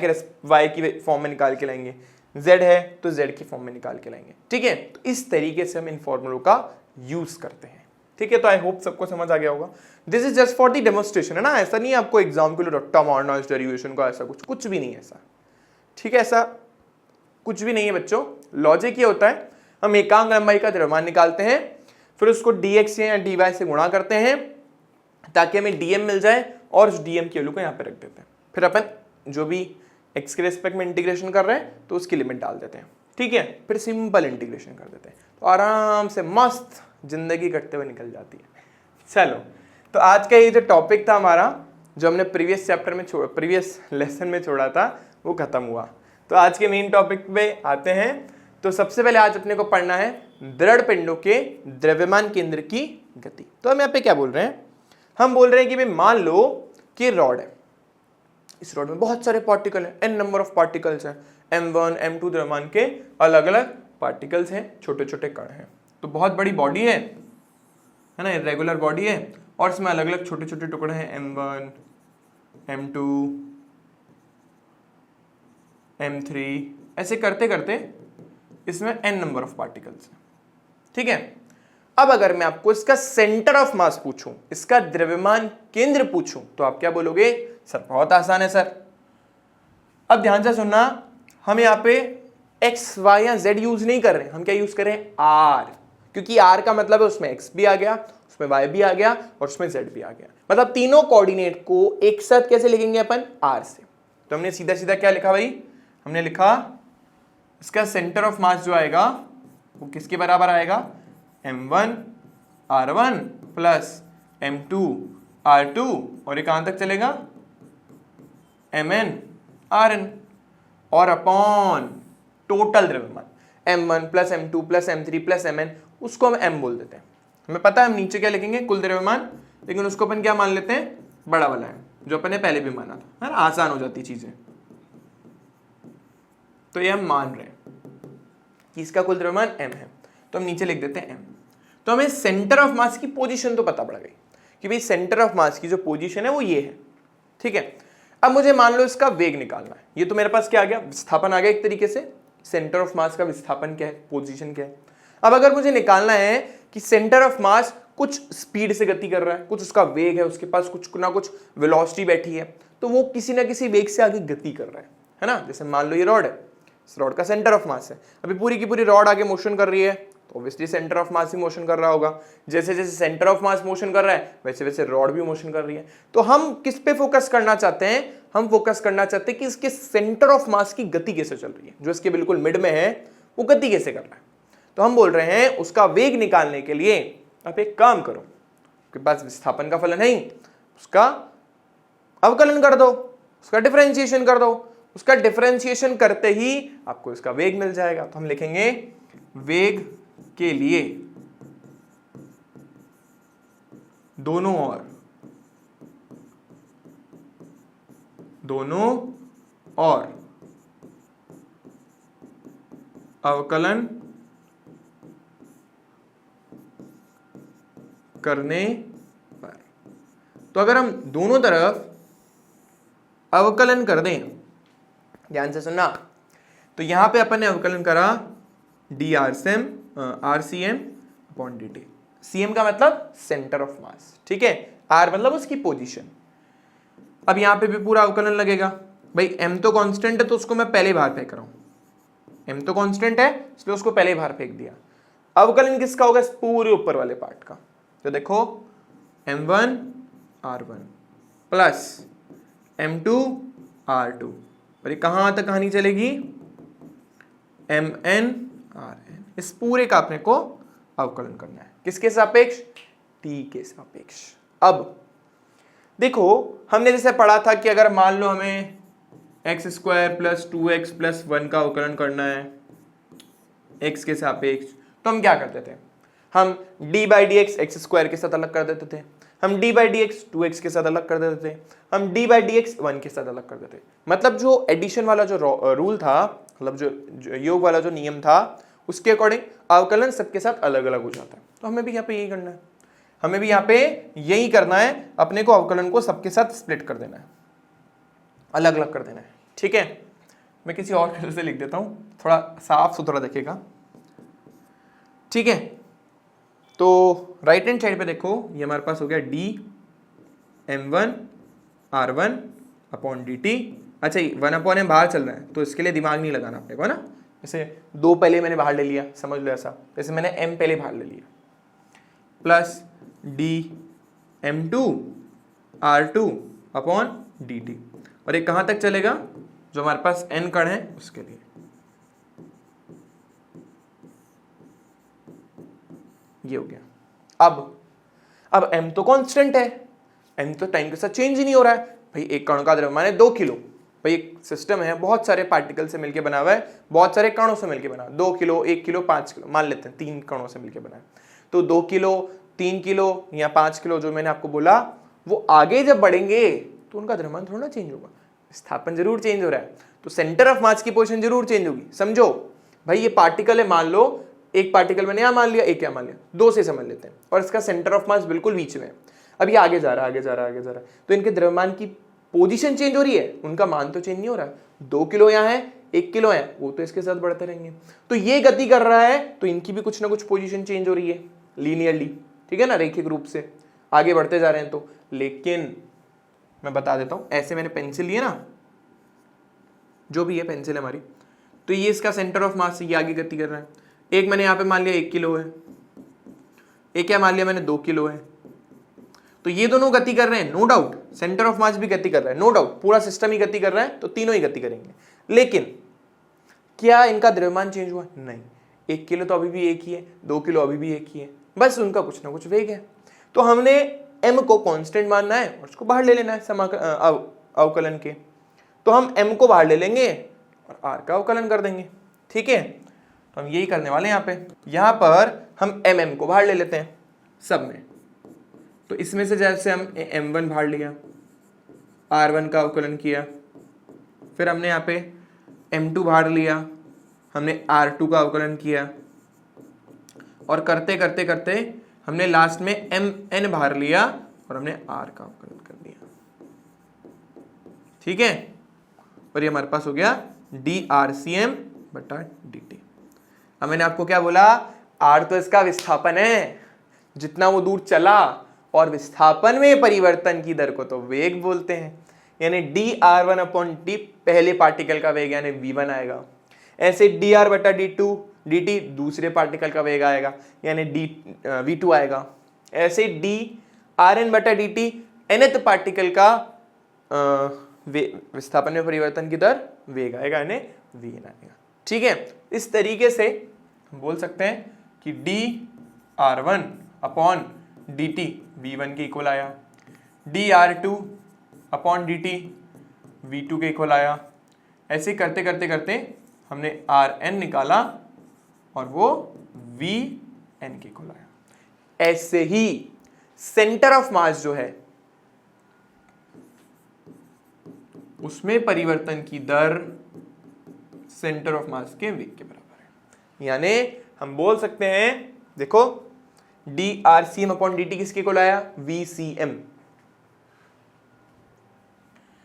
की फॉर्म में निकाल के लाएंगे, z है तो z की फॉर्म में निकाल के लाएंगे, ठीक है। तो इस तरीके से हम इन फॉर्मूलों का यूज करते हैं, ठीक है। तो आई होप सबको समझ आ गया होगा। This is just for the demonstration, है ना, ऐसा नहीं है आपको एग्जाम के लिए रट्टा मारना इस डेरिवेशन का, ऐसा कुछ भी नहीं है ऐसा, ठीक है। ऐसा कुछ भी नहीं है बच्चों। लॉजिक ये होता है, हम एकांक लंबाई का द्रव्यमान निकालते हैं, फिर उसको dx या dy से गुणा करते हैं ताकि हमें dm मिल जाए, और उस dm की वैल्यू को यहाँ पे रख देते हैं। फिर अपन जो भी x के रेस्पेक्ट में इंटीग्रेशन कर रहे हैं तो उसकी लिमिट डाल देते हैं, ठीक है। फिर सिंपल इंटीग्रेशन कर देते हैं, तो आराम से मस्त जिंदगी कटते हुए निकल जाती है। चलो, तो आज का ये जो टॉपिक था हमारा, जो हमने प्रीवियस चैप्टर में प्रीवियस लेसन में छोड़ा था, वो खत्म हुआ। तो आज के मेन टॉपिक पे आते हैं। तो सबसे पहले आज अपने को पढ़ना है दृढ़ पिंडों के द्रव्यमान केंद्र की गति। तो हम यहाँ पे क्या बोल रहे हैं, हम बोल रहे हैं कि भाई मान लो कि रॉड है, इस रॉड में बहुत सारे पार्टिकल हैं, n नंबर ऑफ पार्टिकल्स हैं, m1 m2 द्रव्यमान के अलग अलग पार्टिकल्स हैं, छोटे छोटे कण हैं। तो बहुत बड़ी बॉडी है ना, इरेगुलर बॉडी है, और इसमें अलग अलग छोटे छोटे टुकड़े हैं, m1 m2 m3, ऐसे करते करते इसमें n नंबर ऑफ पार्टिकल्स हैं, ठीक है। अब अगर मैं आपको इसका सेंटर ऑफ मास पूछूं, इसका द्रव्यमान केंद्र पूछूं, तो आप क्या बोलोगे, सर बहुत आसान है सर। अब ध्यान से सुनना, हम यहाँ पे x y या z यूज नहीं कर रहे, हम क्या यूज कर रहे हैं, r, क्योंकि r का मतलब है उसमें x भी आ गया, उसमें y भी आ गया और उसमें z भी आ गया। मतलब तीनों कोऑर्डिनेट को एक साथ कैसे लिखेंगे अपन, r से। तो हमने सीधा सीधा क्या लिखा भाई, हमने लिखा इसका सेंटर ऑफ मास जो आएगा वो किसके बराबर आएगा, m1 r1 plus m2 r2, और ये कहां तक चलेगा, mn rn, और अपॉन टोटल द्रव्यमान m1 plus m2 plus m3 plus mn, उसको हम m बोल देते हैं। हमें पता है हम नीचे क्या लिखेंगे, कुल द्रव्यमान, लेकिन उसको अपन क्या मान लेते हैं, बड़ा वाला है, जो अपन ने पहले भी माना था, है ना, आसान हो जाती चीजें। तो ये हम मान रहे हैं कि इसका कुल द्रव्यमान m है, तो हम नीचे लिख देते हैं m। तो हमें सेंटर ऑफ मास की पोजीशन तो पता पड़ गई कि भाई सेंटर ऑफ मास की जो पोजीशन है वो ये है, ठीक है। अब मुझे मान लो इसका वेग निकालना है, ये तो मेरे पास क्या आ गया, विस्थापन आ गया एक तरीके से, सेंटर ऑफ मास का विस्थापन क्या है, पोजीशन क्या है। अब अगर मुझे निकालना है कि सेंटर ऑफ मास कुछ स्पीड से गति कर रहा है, कुछ उसका वेग है, उसके पास कुछ ना कुछ वेलोसिटी बैठी है, तो वो किसी ना किसी वेग से आगे गति कर रहा है ना। जैसे मान लो ये रॉड है, इस रॉड का सेंटर ऑफ मास है, अभी पूरी की पूरी रॉड आगे मोशन कर रही है, तो ऑब्वियसली सेंटर ऑफ मास भी मोशन कर रहा होगा। जैसे जैसे सेंटर ऑफ मास मोशन कर रहा है वैसे वैसे रॉड भी मोशन कर रही है। तो हम किस पे फोकस करना चाहते हैं? हम फोकस करना चाहते हैं कि इसके सेंटर ऑफ मास की गति कैसे चल रही है, जो इसके बिल्कुल मिड में है वो गति कैसे कर रहा है। तो हम बोल रहे हैं उसका वेग निकालने के लिए आप एक काम करो, आपके पास विस्थापन का फलन है, उसका अवकलन कर दो, उसका डिफरेंशिएशन कर दो। उसका डिफरेंशिएशन करते ही आपको इसका वेग मिल जाएगा। तो हम लिखेंगे वेग के लिए दोनों और अवकलन करने पर। तो अगर हम दोनों तरफ अवकलन कर दें, ध्यान से सुनना, तो यहां पे अपन ने अवकलन करा D R C M upon D T. CM का मतलब सेंटर ऑफ मास, ठीक है, आर मतलब उसकी पोजीशन। अब यहां पे भी पूरा अवकलन लगेगा। भाई एम तो कांस्टेंट है तो उसको मैं पहले बाहर फेंक रहा हूं, एम तो कांस्टेंट है इसलिए उसको पहले बाहर फेंक दिया। अवकलन किसका होगा? इस पूरे ऊपर वाले पार्ट का। तो देखो m1 r1 plus m2 r2, और ये कहां तक कहानी चलेगी? mn rn। इस पूरे का अपने को अवकलन करना है। किसके सापेक्ष? t के सापेक्ष। अब देखो हमने जैसे पढ़ा था कि अगर मान लो हमें x² + 2x + 1 का अवकलन करना है x के सापेक्ष, तो हम क्या करते थे? हम d/dx x² के साथ अलग कर देते थे, हम d/dx 2x के साथ अलग कर देते थे, हम d/dx 1 के साथ अलग कर देते थे। मतलब जो एडिशन वाला जो रूल था, मतलब जो योग वाला जो नियम था, उसके अकॉर्डिंग अवकलन सबके साथ अलग अलग हो जाता है। तो हमें भी यहाँ पे यही करना है, हमें भी यहाँ पे यही करना है, अपने को अवकलन को सबके साथ स्प्लिट कर देना है, अलग अलग कर देना है। ठीक है, मैं किसी और कलर से लिख देता हूँ, थोड़ा साफ सुथरा दिखेगा। ठीक है, तो राइट हैंड साइड पे देखो ये हमारे पास हो गया d m1 r1 upon dt। अच्छा 1/m बाहर चल रहा है तो इसके लिए दिमाग नहीं लगाना अपने को, है ना। जैसे 2 पहले मैंने बाहर ले लिया, समझ लो ऐसा, जैसे मैंने m पहले बाहर ले लिया, plus d m2 r2 upon dt। और ये कहाँ तक चलेगा? जो हमारे पास n कण है उसके लिए। ये हो गया। अब m तो कांस्टेंट है, m तो टाइम के साथ चेंज ही नहीं हो रहा है। भाई एक कण का द्रव्यमान है 2 किलो। भाई एक सिस्टम है, बहुत सारे पार्टिकल से मिलकर बना हुआ है, बहुत सारे कणों से मिलकर बना, 2 किलो 1 किलो 5 किलो, मान लेते हैं 3 कणों से मिलकर बना है। तो 2 किलो 3 किलो या 5 किलो जो मैंने आपको बोला, वो आगे जब बढ़ेंगे तो उनका द्रव्यमान थोड़ा चेंज होगा, विस्थापन जरूर चेंज हो रहा है, तो सेंटर ऑफ मास की पोजीशन जरूर चेंज होगी। समझो भाई ये पार्टिकल है, मान लो एक पार्टिकल मैंने यहाँ मान लिया, एक यहाँ मान लिया, 2 से समझ लेते हैं, और इसका सेंटर ऑफ मास बिल्कुल बीच में है। अब ये आगे जा रहा है, आगे जा रहा है, आगे जा रहा है, तो इनके द्रव्यमान की पोजीशन चेंज हो रही है, उनका मान तो चेंज नहीं हो रहा है। 2 किलो यहाँ है, 1 किलो है, वो तो इसके साथ बढ़ते रहेंगे। तो ये गति कर रहा है तो इनकी भी कुछ ना कुछ पोजीशन चेंज हो रही है लीनियरली, ठीक है ना, रैखिक रूप से आगे बढ़ते जा रहे हैं। तो लेकिन मैं बता देता हूँ, ऐसे मैंने पेंसिल लिए ना, जो भी है पेंसिल हमारी, तो ये इसका सेंटर ऑफ मास से ये आगे गति कर रहा है। एक मैंने यहाँ पे मान लिया 1 किलो है, एक क्या मान लिया मैंने 2 किलो है, तो ये दोनों गति कर रहे हैं, no doubt. Centre of mass भी गति कर रहा है, नो डाउट, पूरा सिस्टम ही गति कर रहा है, तो तीनों ही गति करेंगे। लेकिन क्या इनका द्रव्यमान चेंज हुआ? नहीं। 1 किलो तो अभी भी एक ही है, 2 किलो अभी भी एक ही है, बस उनका कुछ ना कुछ वेग है। तो हमने m को कांस्टेंट मानना है और उसको बाहर ले लेना है अवकलन के। तो हम m को बाहर ले लेंगे और r का अवकलन कर देंगे। ठीक है, तो हम यही करने वाले हैं। यहाँ पर हम m को बाहर ले लेते हैं सब में। तो इसमें से जैसे हम m1 बाहर लिया, r1 का अवकलन किया, फिर हमने यहाँ पे m2 बाहर लिया, हमने r2 का अवकलन किया, और करते करते करते हमने लास्ट में mn बाहर लिया और हमने r का अवकलन कर दिया। ठीक है, और ये हमारे पास हो गया drcm बटा dt। अब मैंने आपको क्या बोला? r तो इसका विस्थापन है, जितना वो दूर चला, और विस्थापन में परिवर्तन की दर को तो वेग बोलते हैं, यानी dr1/t पहले पार्टिकल का वेग यानी v1 आएगा। ऐसे dr/d2 dt दूसरे पार्टिकल का वेग आएगा, यानी v2 आएगा। ऐसे d rn बटा dt nth पार्टिकल का विस्थापन में परिवर्तन की दर वेग आएगा, यानी vn आएगा। ठीक है, इस तरीके से हम बोल सकते हैं कि dr1 अपॉन dt v1 के इक्वल आया, dr2 अपॉन dt v2 के इक्वल आया। ऐसे करते करते करते हमने rn निकाला और वो vn के इक्वल आया। ऐसे ही सेंटर ऑफ मास जो है उसमें परिवर्तन की दर सेंटर ऑफ मास के वेग के बराबर है। यानी हम बोल सकते हैं, देखो drcm अपॉन dt किसके इक्वल आया, vcm।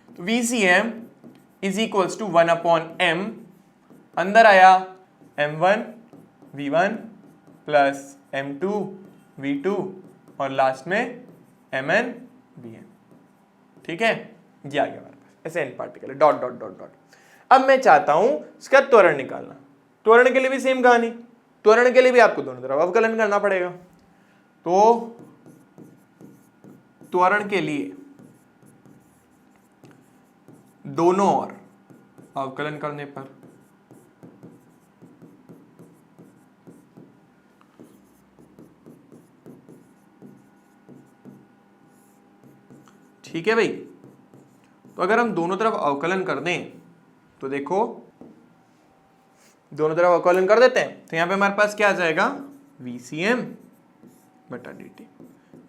तो vcm is equals to 1 upon m, अंदर आया m1 v1 plus m2 v2 और लास्ट में mn vn। ठीक है, ये आ गया हमारे पास, ऐसे n पार्टिकल है, डॉट डॉट डॉट डॉट। अब मैं चाहता हूं इसका त्वरण निकालना। त्वरण के लिए भी सेम कहानी, त्वरण के लिए भी आपको दोनों तरफ अवकलन करना पड़ेगा। तो त्वरण के लिए दोनों ओर अवकलन करने पर ठीक है भाई। तो अगर हम दोनों तरफ अवकलन कर दें तो देखो, दोनों तरफ अवकलन कर देते हैं तो यहां पे हमारे पास क्या आ जाएगा, VCM बटा dt।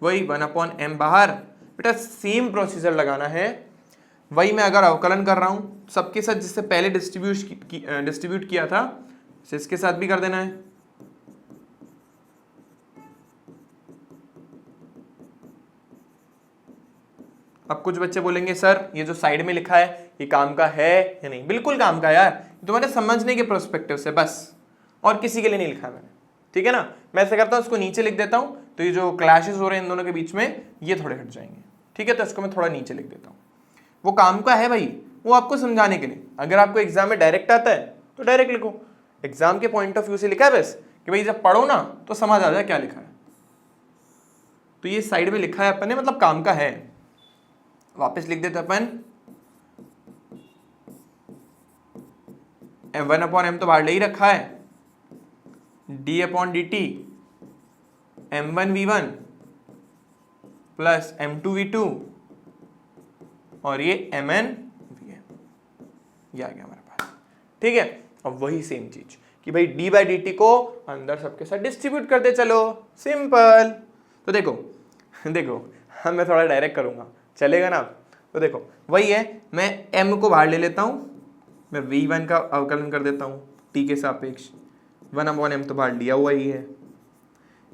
वही 1 अपॉन m बाहर, बेटा सेम प्रोसीजर लगाना है। वही मैं अगर अवकलन कर रहा हूं सबके साथ, जिससे पहले डिस्ट्रीब्यूट किया था इसके साथ भी कर देना है। अब कुछ बच्चे बोलेंगे सर ये जो साइड में लिखा है ये काम का है या नहीं। बिल्कुल काम का यार, तुम्हारे समझने के प्रोस्पेक्टिव से बस, और किसी के लिए नहीं लिखा है मैंने। ठीक है ना, मैं ऐसे करता हूँ, इसको नीचे लिख देता हूँ तो ये जो क्लैशेस हो रहे हैं इन दोनों के बीच में ये थोड़े हट जाएंगे। ठीक है, तो इसको मैं थोड़ा नीचे लिख देता हूँ। वो काम का है भाई, वो आपको समझाने के लिए। अगर आपको एग्जाम में डायरेक्ट आता है तो डायरेक्ट लिखो, एग्जाम के पॉइंट ऑफ व्यू से लिखा है बस कि भाई जब पढ़ो ना तो समझ आ जाए क्या लिखा है। तो ये साइड में लिखा है अपन ने, मतलब काम का है। वापस लिख देते अपन, m1 अपॉन m तो बाहर ले ही रखा है, d upon dt m1 v1 plus m2 v2 और ये mn vn, ये आ गया हमारे पास। ठीक है, अब वही सेम चीज कि भाई d बाई dt को अंदर सबके साथ डिस्ट्रीब्यूट करते चलो, सिंपल। तो देखो देखो हम मैं थोड़ा डायरेक्ट करूंगा, चलेगा ना। तो देखो वही है, मैं m को बाहर ले लेता हूं, मैं v1 का अवकलन कर देता हूं t के सापेक्ष, 1 अपॉन m तो बाहर लिया हुआ ही है।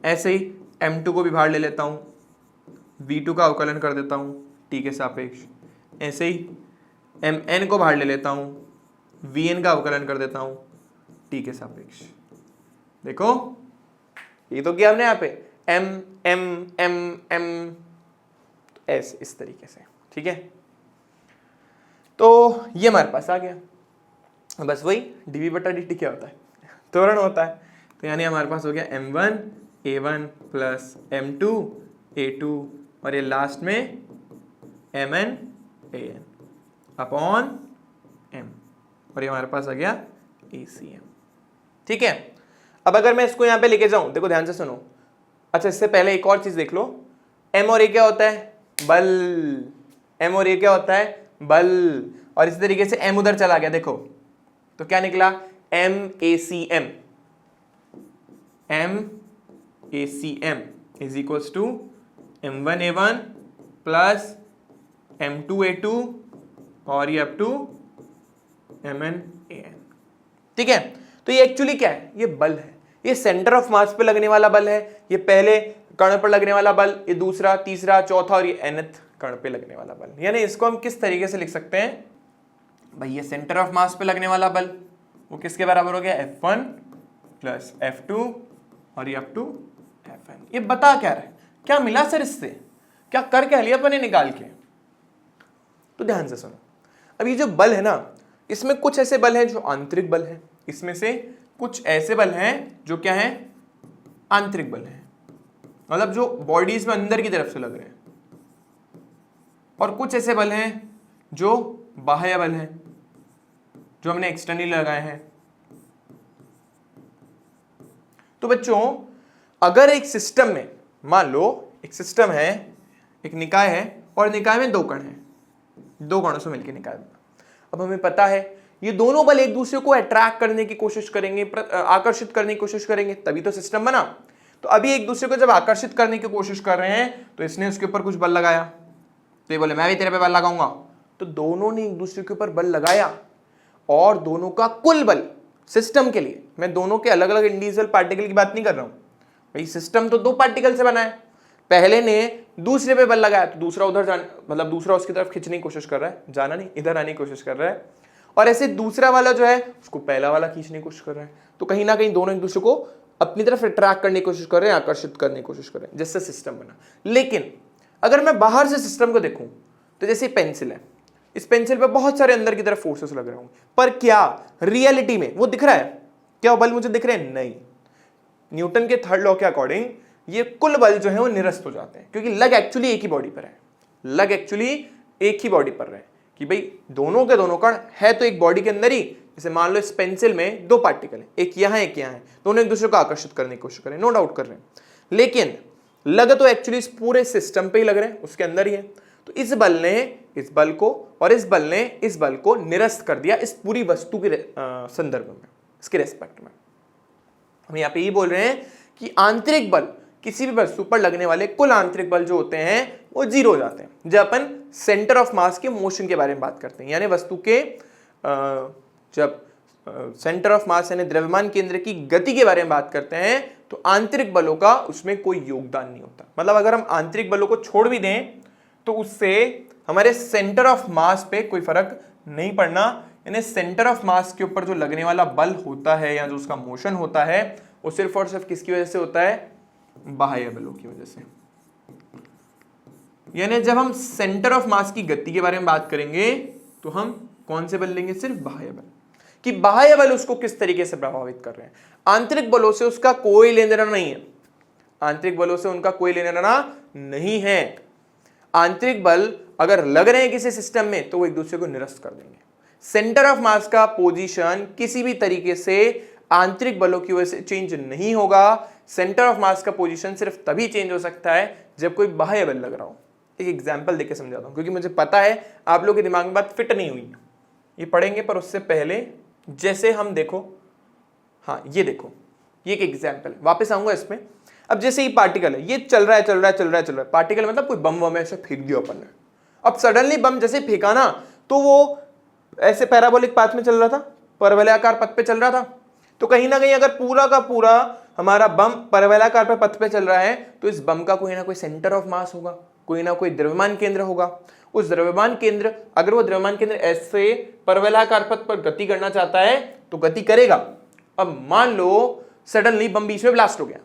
ऐसे ही m2 को भी बाहर ले लेता हूं, v2 का अवकलन कर देता हूं t के सापेक्ष। ऐसे ही mn को बाहर ले लेता हूं, vn का अवकलन कर देता हूं t के सापेक्ष। देखो ये तो किया हमने यहाँ पे m m m m ऐसे इस तरीके से। ठीक है, तो ये हमारे पास आ गया। बस वही dv बटा dt क्या होता है, त्वरण होता है। तो यानी हमारे पास हो गया m1 a1 plus m2 a2 और ये लास्ट में mn an अपॉन m, और ये हमारे पास आ गया acm। ठीक है, अब अगर मैं इसको यहाँ पे लेके जाऊं, देखो ध्यान से सुनो। अच्छा, इससे पहले एक और चीज देख लो, m और a क्या होता है, बल। m और a क्या होता है, बल। और इस तरीके से m उधर चला गया, देखो तो क्या निकला, MACM। MACM is equals to m1a1 plus m2a2 और ये अप टू mnan। ठीक है, तो ये एक्चुअली क्या है, ये बल है। ये सेंटर ऑफ मास पे लगने वाला बल है, ये पहले कण पर लगने वाला बल, ये दूसरा, तीसरा, चौथा और ये nth कण पे लगने वाला बल। यानी इसको हम किस तरीके से लिख सकते हैं भाई, ये सेंटर ऑफ मास पे लगने वाला बल वो किसके बराबर हो गया, F1 प्लस F2 और ये अप टू Fn। ये बता क्या रहा है, क्या मिला सर इससे, क्या कर क्या लिया अपने निकाल के। तो ध्यान से सुनो, अब ये जो बल है ना, इसमें कुछ ऐसे बल हैं जो आंतरिक बल है, इसमें से कुछ ऐसे बल हैं जो क्या हैं, आंतरिक बल हैं, मतलब जो बॉडीज में अंदर की तरफ से लग रहे हैं, और कुछ ऐसे बल हैं जो बाह्य बल हैं, जो हमने एक्सटर्नली लगाए हैं। तो बच्चों अगर एक सिस्टम में मान लो एक सिस्टम है, एक निकाय है, और निकाय में दो कण हैं, दो कणों से मिलकर निकाय बना। अब हमें पता है ये दोनों बल एक दूसरे को अट्रैक्ट करने की कोशिश करेंगे, आकर्षित करने की कोशिश करेंगे, तभी तो सिस्टम बना। तो अभी एक दूसरे को जब आकर्षित करने की कोशिश कर रहे हैं तो इसने उसके ऊपर कुछ बल लगाया, तो ये बोले मैं भी तेरे पे बल लगाऊंगा, तो दोनों ने एक दूसरे के ऊपर बल लगाया, और दोनों का कुल बल सिस्टम के लिए, मैं दोनों के अलग अलग इंडिविजुअल पार्टिकल की बात नहीं कर रहा हूं भाई, सिस्टम तो दो पार्टिकल से बना है, पहले ने दूसरे पे बल लगाया तो दूसरा उधर जान, मतलब दूसरा उसकी तरफ खींचने की कोशिश कर रहा है, जाना नहीं, इधर आने की कोशिश कर रहा है, और ऐसे दूसरा वाला जो है उसको पहला वाला खींचने की कोशिश कर रहा है। तो कहीं ना कहीं दोनों एक दूसरे को अपनी तरफ अट्रैक्ट करने की कोशिश कर रहे हैं, आकर्षित करने की कोशिश कर रहे हैं, जिससे सिस्टम बना। लेकिन अगर मैं बाहर से सिस्टम को देखूं तो जैसे पेंसिल है, इस पेंसिल पे बहुत सारे अंदर की तरफ फोर्सेस लग रहे होंगे, पर क्या रियलिटी में वो दिख रहा है? क्या बल मुझे दिख रहे हैं? नहीं। न्यूटन के थर्ड लॉ के अकॉर्डिंग ये कुल बल जो है वो निरस्त हो जाते हैं, क्योंकि लग एक्चुअली एक ही बॉडी पर है, लग एक्चुअली एक ही बॉडी पर है, कि भाई दोनों के दोनों कण है तो एक बॉडी के अंदर ही। जैसे मान लो इस पेंसिल में दो पार्टिकल है, एक यहाँ एक यहाँ है, दोनों एक दूसरे को आकर्षित करने की कोशिश कर रहे हैं, नो डाउट कर रहे हैं, लेकिन लग तो एक्चुअली इस पूरे सिस्टम पे ही लग रहे हैं, उसके अंदर ही है। तो इस बल ने इस बल को और इस बल ने इस बल को निरस्त कर दिया इस पूरी वस्तु के संदर्भ में, इसके रेस्पेक्ट में। हम यहाँ पे ये बोल रहे हैं कि आंतरिक बल, किसी भी वस्तु पर लगने वाले कुल आंतरिक बल जो होते हैं वो जीरो हो जाते हैं जब अपन सेंटर ऑफ मास के मोशन के बारे में बात करते हैं, यानी वस्तु के जब सेंटर ऑफ मास यानी द्रव्यमान केंद्र की गति के बारे में बात करते हैं तो आंतरिक बलों का उसमें कोई योगदान नहीं होता। मतलब अगर हम आंतरिक बलों को छोड़ भी दें तो उससे हमारे सेंटर ऑफ मास पे कोई फर्क नहीं पड़ना, यानी सेंटर ऑफ मास के ऊपर जो लगने वाला बल होता है या जो उसका मोशन होता है वो सिर्फ और सिर्फ किसकी वजह से होता है? बाह्य बलों की वजह से। यानी जब हम सेंटर ऑफ मास की गति के बारे में बात करेंगे तो हम कौन से बल लेंगे? सिर्फ बाह्य बल, कि बाह्य बल उसको किस तरीके से प्रभावित कर रहे हैं। आंतरिक बलों से उसका कोई लेना देना नहीं है, आंतरिक बलों से उनका कोई लेना देना नहीं है। आंतरिक बल अगर लग रहे हैं किसी सिस्टम में तो वो एक दूसरे को निरस्त कर देंगे। सेंटर ऑफ मास का पोजीशन किसी भी तरीके से आंतरिक बलों की वजह से चेंज नहीं होगा। सेंटर ऑफ मास का पोजीशन सिर्फ तभी चेंज हो सकता है जब कोई बाह्य बल लग रहा हो। एक एग्जांपल देके समझाता हूं, क्योंकि मुझे पता है आप लोगों के दिमाग में बात फिट नहीं हुई, ये पढ़ेंगे, पर उससे पहले जैसे हम देखो, हाँ ये देखो, ये एक एग्जांपल है, वापस आऊंगा इसमें। अब जैसे ये पार्टिकल है, ये चल रहा है, पार्टिकल मतलब कोई बम वम ऐसे फेंक दिया अपन ने। अब सडनली बम जैसे फेंका ना तो वो ऐसे पैराबोलिक पाथ में चल रहा था, परवलयाकार पथ पे चल रहा था। तो कहीं ना कहीं अगर पूरा का पूरा हमारा बम परवलयाकार पे पथ पे चल रहा है तो इस बम का कोई ना कोई सेंटर ऑफ मास होगा, कोई ना कोई द्रव्यमान केंद्र होगा। उस द्रव्यमान केंद्र, अगर वो द्रव्यमान केंद्र ऐसे परवलयाकार पथ पर गति करना चाहता है तो गति करेगा। अब मान लो सडनली बम बीच में ब्लास्ट हो गया,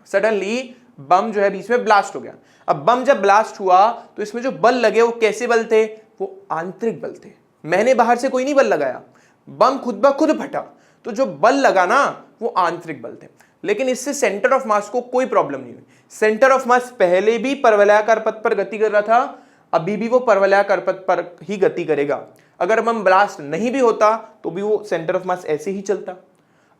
सडनली बम जो है बीच में ब्लास्ट हो गया। अब बम जब ब्लास्ट हुआ तो इसमें जो बल लगे वो कैसे बल थे? वो आंतरिक बल थे। मैंने बाहर से कोई नहीं बल लगाया, बम खुद ब खुद फटा, तो जो बल लगा ना वो आंतरिक बल थे। लेकिन इससे सेंटर ऑफ मास को कोई प्रॉब्लम नहीं हुई। सेंटर ऑफ मास पहले भी परवलयाकार पथ पर गति कर रहा था, अभी भी वो परवलयाकार पथ पर ही गति करेगा। अगर बम ब्लास्ट नहीं भी होता तो भी वो सेंटर ऑफ मास ऐसे ही चलता।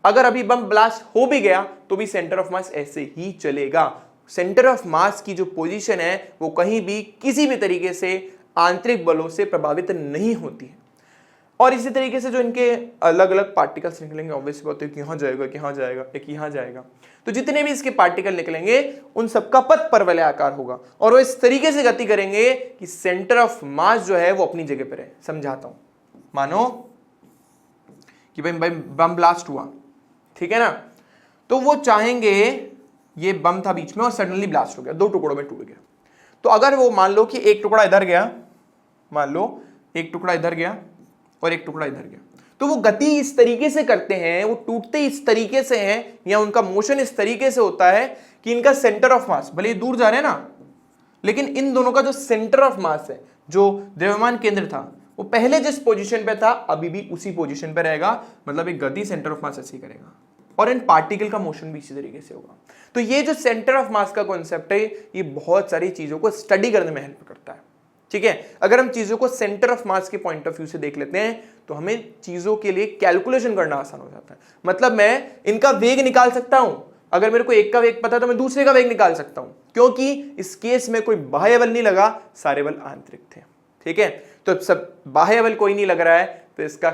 अगर अभी बम ब्लास्ट हो भी गया तो भी सेंटर ऑफ मास ऐसे ही चलेगा। सेंटर ऑफ मास की जो पोजीशन है वो कहीं भी किसी भी तरीके से आंतरिक बलों से प्रभावित नहीं होती है। और इसी तरीके से जो इनके अलग अलग पार्टिकल्स निकलेंगे, ऑब्वियसली बात है कि यहाँ जाएगा, कि यहाँ जाएगा, एक यहाँ जाएगा, तो जितने भी इसके पार्टिकल निकलेंगे उन सबका पथ परवलयाकार होगा और वो इस तरीके से गति करेंगे कि सेंटर ऑफ मास जो है वो अपनी जगह पर है। समझाता हूं, मानो कि भाई बम ब्लास्ट हुआ, ठीक है ना, तो वो चाहेंगे, ये बम था बीच में और सडनली ब्लास्ट हो गया, दो टुकड़ों में टूट गया। तो अगर वो मान लो कि एक टुकड़ा इधर गया, मान लो एक टुकड़ा इधर गया और एक टुकड़ा इधर गया, तो वो गति इस तरीके से करते हैं, वो टूटते इस तरीके से हैं, या उनका मोशन इस तरीके से होता है कि इनका सेंटर ऑफ मास, भले दूर जा रहे हैं ना, लेकिन इन दोनों का जो सेंटर ऑफ मास है, जो द्रव्यमान केंद्र था, वो पहले जिस पोजीशन पे था अभी भी उसी पोजीशन पे रहेगा। मतलब एक गति सेंटर ऑफ मास ऐसे ही करेगा। और इन पार्टिकल का मोशन भी इसी तरीके से होगा। तो ये जो सेंटर ऑफ मास का कॉन्सेप्ट है ये बहुत सारी चीजों को स्टडी करने में हेल्प करता है। ठीक है, अगर हम चीजों को सेंटर ऑफ मास के पॉइंट ऑफ व्यू से देख लेते हैं तो हमें चीजों के लिए कैलकुलेशन करना आसान हो जाता है। मतलब मैं इनका वेग निकाल सकता हूं, अगर मेरे को एक का वेग पता है तो मैं दूसरे का वेग निकाल सकता हूं, क्योंकि इस केस में कोई बाह्य बल नहीं लगा, सारे बल आंतरिक थे। ठीक है, तो सब बाह्य बल कोई नहीं लग रहा है तो इसका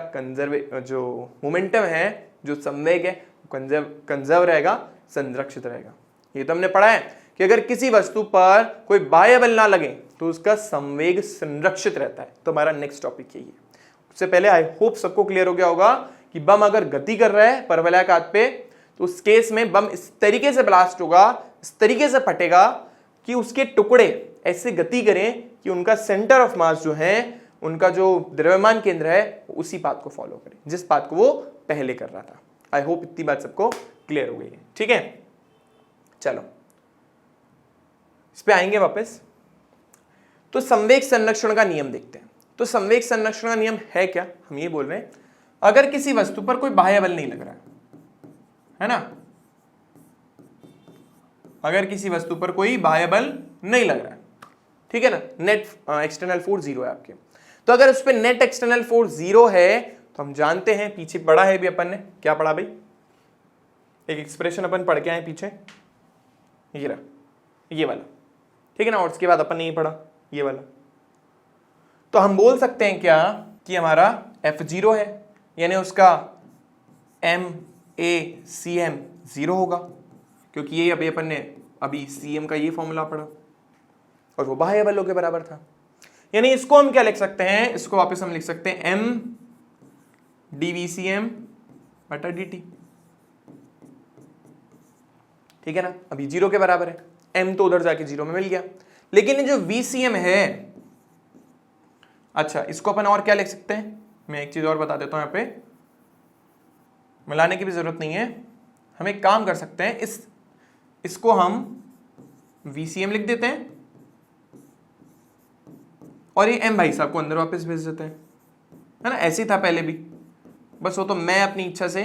जो मोमेंटम है, जो संवेग है, कंजर्व रहेगा, संरक्षित रहेगा। ये तो हमने पढ़ा है कि अगर किसी वस्तु पर कोई बाह्य बल ना लगे तो उसका संवेग संरक्षित रहता है। तो हमारा नेक्स्ट टॉपिक यही है। उससे पहले आई होप सबको क्लियर हो गया होगा कि बम अगर गति कर रहा है परवलयाकार पे तो उस केस में बम इस तरीके से ब्लास्ट होगा, इस तरीके से फटेगा कि उसके टुकड़े ऐसे गति करें कि उनका सेंटर ऑफ मास जो है, उनका जो द्रव्यमान केंद्र है उसी पाथ को फॉलो करें जिस पाथ को वो पहले कर रहा था। आई होप इतनी बात सबको क्लियर हो गई है। ठीक है, चलो इस पे आएंगे वापस। तो संवेग संरक्षण का नियम देखते हैं। तो संवेग संरक्षण का नियम है क्या? हम ये बोल रहे हैं अगर किसी वस्तु पर कोई बाह्य बल नहीं लग रहा है ना, अगर किसी वस्तु पर कोई बाह्य बल नहीं लग रहा है, ठीक है ना, नेट एक्सटर्नल फोर्स 0 है आपके, तो अगर उस पर नेट एक्सटर्नल फोर्स 0 है तो हम जानते हैं, पीछे पढ़ा है भी अपन ने, क्या पढ़ा भाई, एक एक्सप्रेशन अपन पढ़ के आए पीछे, ये रहा, ये वाला, ठीक है ना, और उसके बाद अपन ने ये पढ़ा, ये वाला। तो हम बोल सकते हैं क्या कि हमारा F0 है, यानी उसका MACM 0 होगा, क्योंकि ये अभी अपन ने अभी CM का ये फॉर्मूला पढ़ा और वो बाह्य बलों के बराबर था। यानी इसको हम क्या लिख सकते हैं, इसको वापस हम लिख सकते हैं M dVCM बटा dt, ठीक है ना, अभी 0 के बराबर है, M तो उधर जाके 0 में मिल गया। लेकिन ये जो VCM है, अच्छा इसको अपन और क्या लिख सकते हैं, मैं एक चीज और बता देता हूं, यहां पे मिलाने की भी जरूरत नहीं है, हम एक काम कर सकते हैं, इसको हम VCM लिख देते हैं और ये M भाई साहब को अंदर वापस भेज देते हैं, है ना, ऐसे ही था पहले भी, बस वो तो मैं अपनी इच्छा से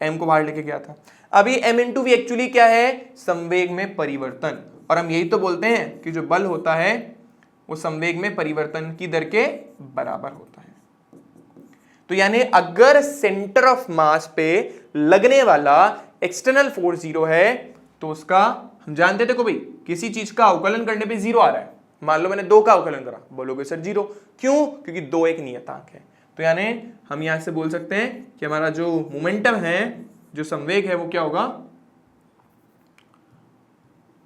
M को बाहर लेके गया था। अभी M इंटू वी एक्चुअली क्या है, संवेग में परिवर्तन, और हम यही तो बोलते हैं कि जो बल होता है वो संवेग में परिवर्तन की दर के बराबर होता है। तो यानी अगर सेंटर ऑफ मास पे लगने वाला एक्सटर्नल फोर्स 0 है तो उसका हम जानते थे को भाई किसी चीज का अवकलन करने पे 0 आ रहा है, मान लो मैंने 2 का अवकलन करा, बोलोगे सर 0 क्यों, क्योंकि 2 एक नियतांक है। तो यानी हम यहां से बोल सकते हैं कि हमारा जो मोमेंटम है, जो संवेग है, वो क्या होगा,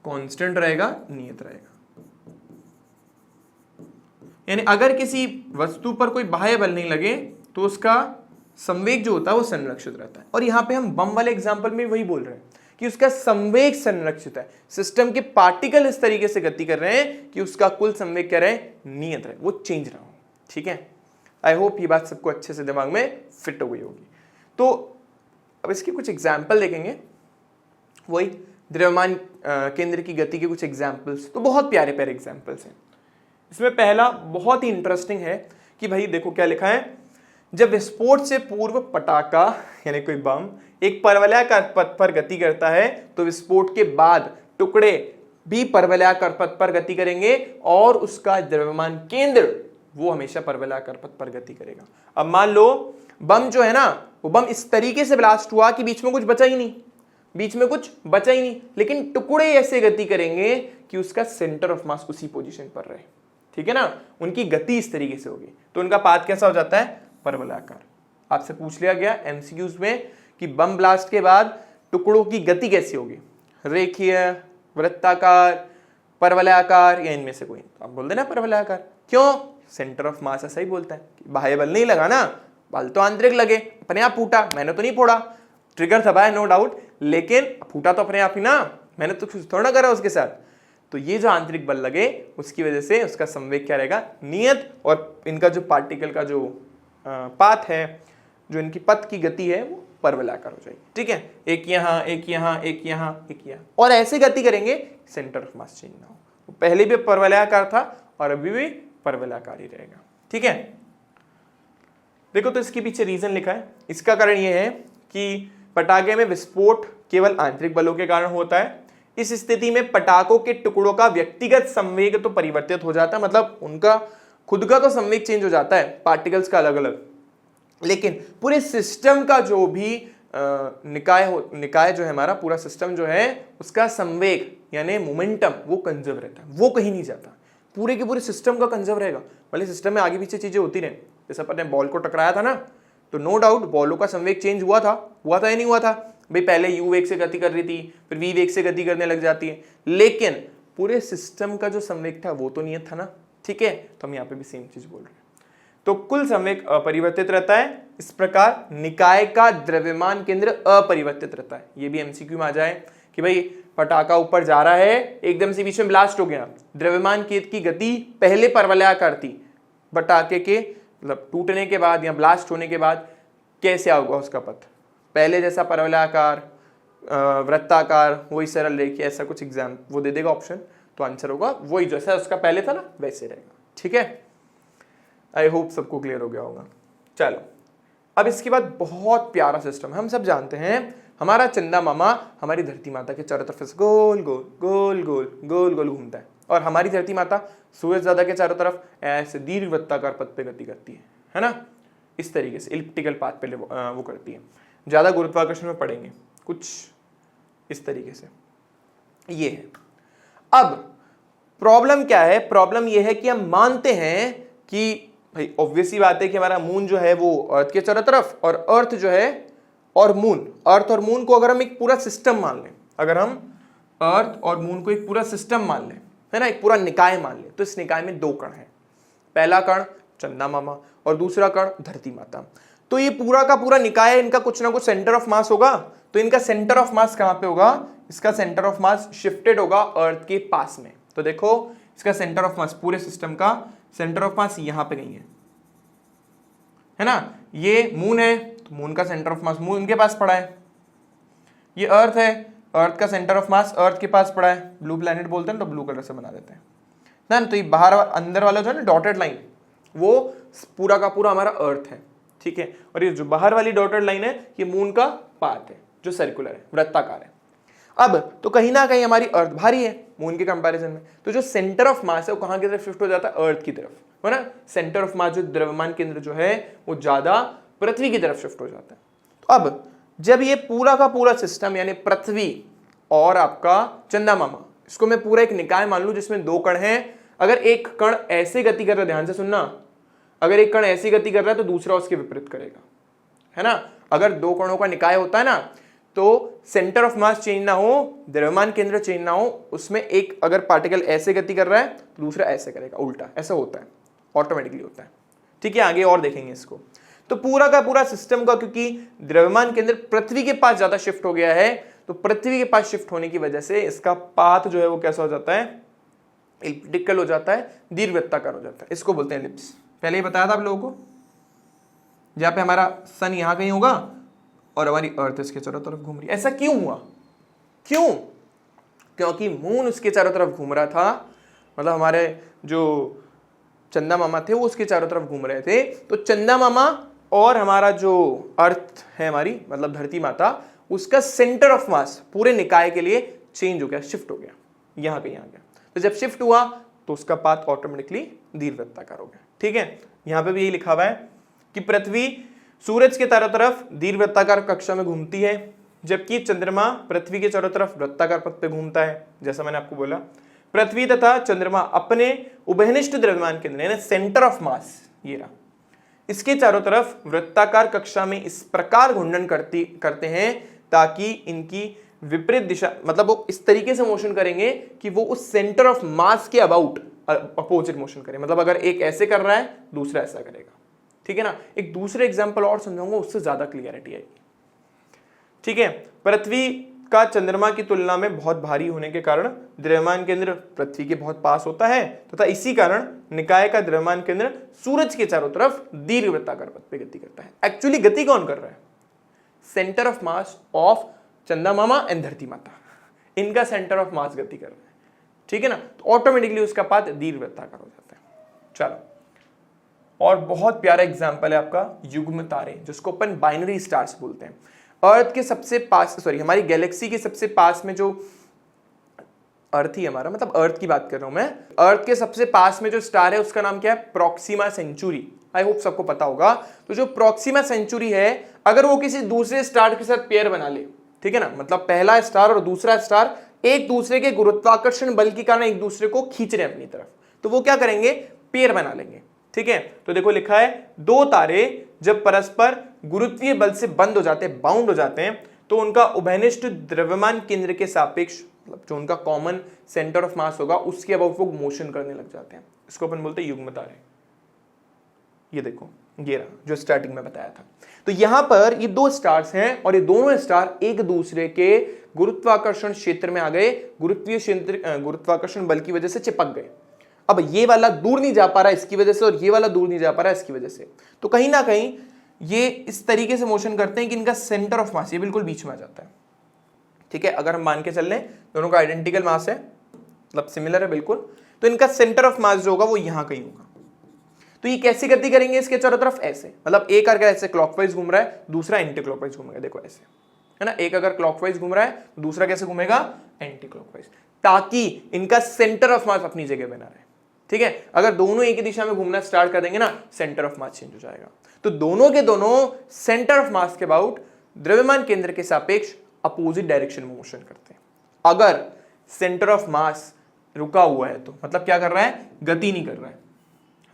कांस्टेंट रहेगा, नियत रहेगा। यानी अगर किसी वस्तु पर कोई बाह्य बल नहीं लगे तो उसका संवेग जो होता है वो संरक्षित रहता है। और यहां पे हम बम वाले एग्जांपल में वही बोल रहे हैं कि उसका संवेग संरक्षित है, सिस्टम के पार्टिकल इस तरीके से गति कर रहे हैं कि उसका कुल संवेग क्या रहे, नियत रहे, वो चेंज ना हो। ठीक है, आई होप ये बात सबको अच्छे से दिमाग में फिट हो गई होगी। तो अब इसके कुछ एग्जाम्पल देखेंगे, वही द्रव्यमान केंद्र की गति के कुछ एग्जाम्पल्स, तो बहुत प्यारे प्यारे एग्जाम्पल्स हैं। इसमें पहला बहुत ही इंटरेस्टिंग है कि भाई देखो क्या लिखा है, जब विस्फोट से पूर्व पटाखा यानी कोई बम एक परवलयाकार पथ पर गति करता है तो विस्फोट के बाद टुकड़े भी परवलयाकार पथ पर गति करेंगे और उसका द्रव्यमान केंद्र वो हमेशा परवलयाकार पथ पर गति करेगा। अब मान लो बम जो है ना, वो बम इस तरीके से ब्लास्ट हुआ कि बीच में कुछ बचा ही नहीं, बीच में कुछ बचा ही नहीं, लेकिन टुकड़े ऐसे गति करेंगे कि उसका सेंटर ऑफ मास उसी पोजीशन पर रहे। ठीक है ना, उनकी गति इस तरीके से होगी, तो उनका पाथ कैसा हो जाता है, परवलयाकार। आपसे पूछ लिया गया एमसीक्यूज में कि बम ब्लास्ट के बाद टुकड़ों की गति कैसी होगी, रेखीय, वृत्ताकार, परवलयाकार या इनमें से कोई, तो आप बोल देना परवलयाकार। क्यों, सेंटर ऑफ मास ऐसा ही बोलता है कि बाह्य बल नहीं लगा ना, बल तो आंतरिक लगे, अपने आप फूटा, मैंने तो नहीं फोड़ा, ट्रिगर दबाया नो डाउट, लेकिन फूटा तो अपने आप ही ना, मैंने तो कुछ थोड़ा करा उसके साथ। तो ये जो आंतरिक बल लगे उसकी वजह से उसका संवेग क्या रहेगा, नियत, और इनका जो पार्टिकल का जो पाथ है, जो इनकी पथ की गति है, वो परवलयाकार हो जाएगी। ठीक है, एक यहाँ, एक यहाँ, एक यहाँ, एक यहाँ, और ऐसे गति करेंगे सेंटर ऑफ मास चेंज ना हो। पहले भी परवलयाकार था और अभी भी परवलयाकार ही रहेगा। ठीक है, देखो तो इसके पीछे रीजन लिखा है। इसका कारण यह है कि पटाखे में विस्फोट केवल आंतरिक बलों के कारण होता है। इस स्थिति में पटाखों के टुकड़ों का व्यक्तिगत संवेग तो परिवर्तित हो जाता है, मतलब उनका खुद का तो संवेग चेंज हो जाता है, पार्टिकल्स का अलग अलग, लेकिन पूरे सिस्टम का जो भी निकाय जो है हमारा पूरा सिस्टम जो है उसका संवेग यानी मोमेंटम वो कंजर्व रहता है, वो कहीं नहीं जाता, पूरे के पूरे सिस्टम का कंजर्व रहेगा। भले सिस्टम में आगे पीछे चीजें होती रहे, जैसे अपन ने बॉल को टकराया था ना, तो नो डाउट बॉलों का संवेग चेंज हुआ था या नहीं हुआ था भाई, पहले यू वेग से गति कर रही थी, फिर वी वेग से गति करने लग जाती है, लेकिन पूरे सिस्टम का जो संवेग था वो तो नियत था ना, ठीक है। तो हम यहाँ पे भी सेम चीज बोल रहे हैं, तो कुल संवेग अपरिवर्तित रहता है। इस प्रकार निकाय का द्रव्यमान केंद्र अपरिवर्तित रहता है। ये भी एमसीक्यू में आ जाए कि भाई पटाखा ऊपर जा रहा है, एकदम से बीच में ब्लास्ट हो गया, द्रव्यमान केंद्र की गति पहले परवलयाकार थी, पटाखे के मतलब टूटने के बाद या ब्लास्ट होने के बाद कैसे होगा उसका पथ, पहले जैसा परवलयाकार, वृत्ताकार, वही सरल रेखीय, ऐसा कुछ एग्जाम वो दे देगा ऑप्शन, तो आंसर होगा वही जैसा उसका पहले था ना वैसे रहेगा, ठीक है। आई होप सबको क्लियर हो गया होगा। चलो अब इसके बाद बहुत प्यारा सिस्टम है, हम सब जानते हैं हमारा चंदा मामा हमारी धरती माता के चारों तरफ से गोल गोल गोल गोल गोल गोल घूमता है, और हमारी धरती माता सूरज दादा के चारों तरफ ऐसे दीर्घवृत्ताकार पथ पे गति करती है ना, इस तरीके से इलिप्टिकल पाथ पे वो करती है। ज्यादा गुरुत्वाकर्षण में पढ़ेंगे कुछ इस तरीके से, ये है। अब प्रॉब्लम क्या है, प्रॉब्लम ये है कि हम मानते हैं कि भाई ऑब्वियसली बात है कि हमारा मून जो है वो अर्थ के चारों तरफ, और अर्थ जो है और मून, अर्थ और मून को अगर हम एक पूरा सिस्टम मान लें, अगर हम अर्थ और मून को एक पूरा सिस्टम मान लें, है ना, एक पूरा निकाय मान लें, तो इस निकाय में दो कण हैं, पहला कण चंदा मामा और दूसरा कण धरती माता। तो ये पूरा का पूरा निकाय, इनका कुछ ना कुछ सेंटर ऑफ मास होगा, तो इनका सेंटर ऑफ मास कहां पे होगा, इसका सेंटर ऑफ मास शिफ्टेड होगा अर्थ के पास में। तो देखो इसका सेंटर ऑफ मास, पूरे सिस्टम का सेंटर ऑफ मास यहां पे कहीं है ना, ये मून है तो मून का सेंटर ऑफ मास मून के पास पड़ा है, ये अर्थ है, अर्थ का सेंटर ऑफ मास अर्थ के पास पड़ा है, ब्लू प्लैनेट बोलते हैं तो ब्लू कलर से बना देते हैं ना, तो ये बाहर अंदर वाला जो है ना डॉटेड लाइन, वो पूरा का पूरा हमारा अर्थ है, ठीक है, और ये जो बाहर वाली डॉटेड लाइन है ये मून का पाथ है जो सर्कुलर है, वृत्ताकार है। अब तो कहीं ना कहीं हमारी अर्थ भारी है मून के कंपैरिजन में, तो जो सेंटर ऑफ मास है वो कहां की तरफ शिफ्ट हो जाता है, अर्थ की तरफ, है ना। सेंटर ऑफ मास जो द्रव्यमान केंद्र जो है वो ज्यादा पृथ्वी की तरफ शिफ्ट हो जाता है। तो अब जब ये पूरा का पूरा सिस्टम यानी पृथ्वी और आपका चंदा मामा, इसको मैं पूरा एक निकाय मान लूं जिसमें दो कण हैं, अगर एक कण ऐसे गति कर रहा है, ध्यान से सुनना, अगर एक कण ऐसी गति कर रहा है तो दूसरा उसके विपरीत करेगा, है ना। अगर दो कणों का निकाय होता है ना, तो सेंटर ऑफ मास चेंज ना हो, द्रव्यमान केंद्र चेंज ना हो, उसमें एक अगर पार्टिकल ऐसे गति कर रहा है तो दूसरा ऐसे करेगा, उल्टा, ऐसा होता है, ऑटोमेटिकली होता है, ठीक है। आगे और देखेंगे इसको। तो पूरा का पूरा सिस्टम का, क्योंकि द्रव्यमान केंद्र पृथ्वी के पास ज्यादा शिफ्ट हो गया है, तो पृथ्वी के पास शिफ्ट होने की वजह से इसका पाथ जो है वो कैसा हो जाता है, एलिप्टिकल हो जाता है, दीर्घवृत्ताकार हो जाता है, इसको बोलते हैं एलिप्स। पहले ही बताया था आप लोगों को, जहां पे हमारा सन यहां कहीं होगा और हमारी अर्थ इसके चारों तरफ घूम रही है। ऐसा क्यों हुआ, क्यों, क्योंकि मून उसके चारों तरफ घूम रहा था, मतलब हमारे जो चंदा मामा थे वो उसके चारों तरफ घूम रहे थे, तो चंदा मामा और हमारा जो अर्थ है हमारी मतलब धरती माता, उसका सेंटर ऑफ मास पूरे निकाय के लिए चेंज हो गया, शिफ्ट हो गया, यहां पे आ गया। तो जब शिफ्ट हुआ तो उसका पाथ ऑटोमेटिकली दीर्घवृत्ताकार हो गया, ठीक है। यहां पे भी यही लिखा हुआ है कि पृथ्वी सूरज के चारों तरफ दीर्घवृत्ताकार कक्षा में घूमती है, जबकि चंद्रमा पृथ्वी के चारों तरफ वृत्ताकार पथ पे घूमता है। जैसा मैंने आपको बोला, पृथ्वी तथा चंद्रमा अपने उभयनिष्ठ द्रव्यमान केंद्र यानी सेंटर ऑफ मास, ये रहा, इसके चारों तरफ वृत्ताकार कक्षा में इस प्रकार घूर्णन करते हैं ताकि इनकी विपरीत दिशा, मतलब वो इस तरीके से मोशन करेंगे कि वो उस सेंटर ऑफ मास के अबाउट अपोजिट मोशन करें, मतलब अगर एक ऐसे कर रहा है दूसरा ऐसा करेगा, ठीक है ना। एक दूसरे एग्जांपल और समझाऊंगा, उससे ज्यादा क्लियरिटी आएगी, ठीक है। पृथ्वी का चंद्रमा की तुलना में बहुत भारी होने के कारण द्रव्यमान केंद्र पृथ्वी के बहुत पास होता है, तथा इसी कारण निकाय का द्रव्यमान केंद्र सूरज के चारों तरफ दीर्घवृत्ताकार पथ पे गति करता है। एक्चुअली गति कौन कर रहा है, सेंटर ऑफ मास ऑफ चंदा मामा एंड धरती माता, इनका सेंटर ऑफ मास गति कर रहा है, ठीक है ना। तो ऑटोमेटिकली उसका पाथ दीर्घवृत्ताकार हो जाता है। चलो, और बहुत प्यारा एग्जाम्पल है आपका युग्म तारे, जिसको अपन बाइनरी स्टार्स बोलते हैं। अर्थ के सबसे पास, सॉरी हमारी गैलेक्सी के सबसे पास में जो अर्थ ही हमारा, मतलब अर्थ की बात कर रहा हूं मैं, अर्थ के सबसे पास में जो स्टार है उसका नाम क्या है? Proxima Centauri. आई होप सबको पता होगा। तो जो प्रॉक्सिमा सेंचुरी है, अगर वो किसी दूसरे स्टार के साथ पेयर बना ले, ठीक है ना, मतलब पहला स्टार और दूसरा स्टार एक दूसरे के गुरुत्वाकर्षण बल के कारण एक दूसरे को खींच रहे हैं अपनी तरफ, तो वो क्या करेंगे? पेयर बना लेंगे। ठीक है, तो देखो लिखा है दो तारे जब परस्पर गुरुत्वीय बल से बंद हो जाते हैं, बाउंड हो जाते हैं, तो उनका उभयनिष्ठ द्रव्यमान केंद्र के सापेक्ष, मतलब जो उनका कॉमन सेंटर ऑफ मास होगा उसके अबाउट वो मोशन करने लग जाते हैं। इसको अपन बोलते हैं युग्म तारे। ये देखो, ये रहा जो स्टार्टिंग में बताया था। तो यहां पर ये दो स्टार्स हैं और ये दोनों स्टार एक दूसरे के गुरुत्वाकर्षण क्षेत्र में आ गए, गुरुत्वीय क्षेत्र गुरुत्वाकर्षण बल की वजह से चिपक गए। अब ये वाला दूर नहीं जा पा रहा इसकी वजह से और ये वाला दूर नहीं जा पा रहा इसकी वजह से, तो कहीं ना कहीं ये इस तरीके से मोशन करते हैं कि इनका सेंटर ऑफ मास ये बिल्कुल बीच में आ जाता है। ठीक है, अगर हम मान के चल लें दोनों का आइडेंटिकल मास है, मतलब सिमिलर है बिल्कुल, तो इनका सेंटर ऑफ मास जो होगा वो यहां कहीं होगा। तो ये कैसी गति करेंगे इसके चारों तरफ? ऐसे, मतलब एक अगर ऐसे क्लॉकवाइज घूम रहा है, दूसरा एंटी क्लॉकवाइज घूमेगा। देखो ऐसे, है ना, एक अगर क्लॉकवाइज घूम रहा है, दूसरा कैसे घूमेगा? एंटी क्लॉकवाइज, ताकि इनका सेंटर ऑफ मास अपनी जगह बना रहे। ठीक है, अगर दोनों एक ही दिशा में घूमना स्टार्ट कर देंगे ना, सेंटर ऑफ मास चेंज हो जाएगा। तो दोनों के दोनों सेंटर ऑफ मास के अबाउट द्रव्यमान केंद्र के सापेक्ष अपोजिट डायरेक्शन में मोशन करते हैं। अगर सेंटर ऑफ मास रुका हुआ है तो मतलब क्या कर रहा है? गति नहीं कर रहा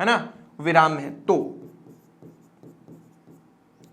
है ना, विराम में है, तो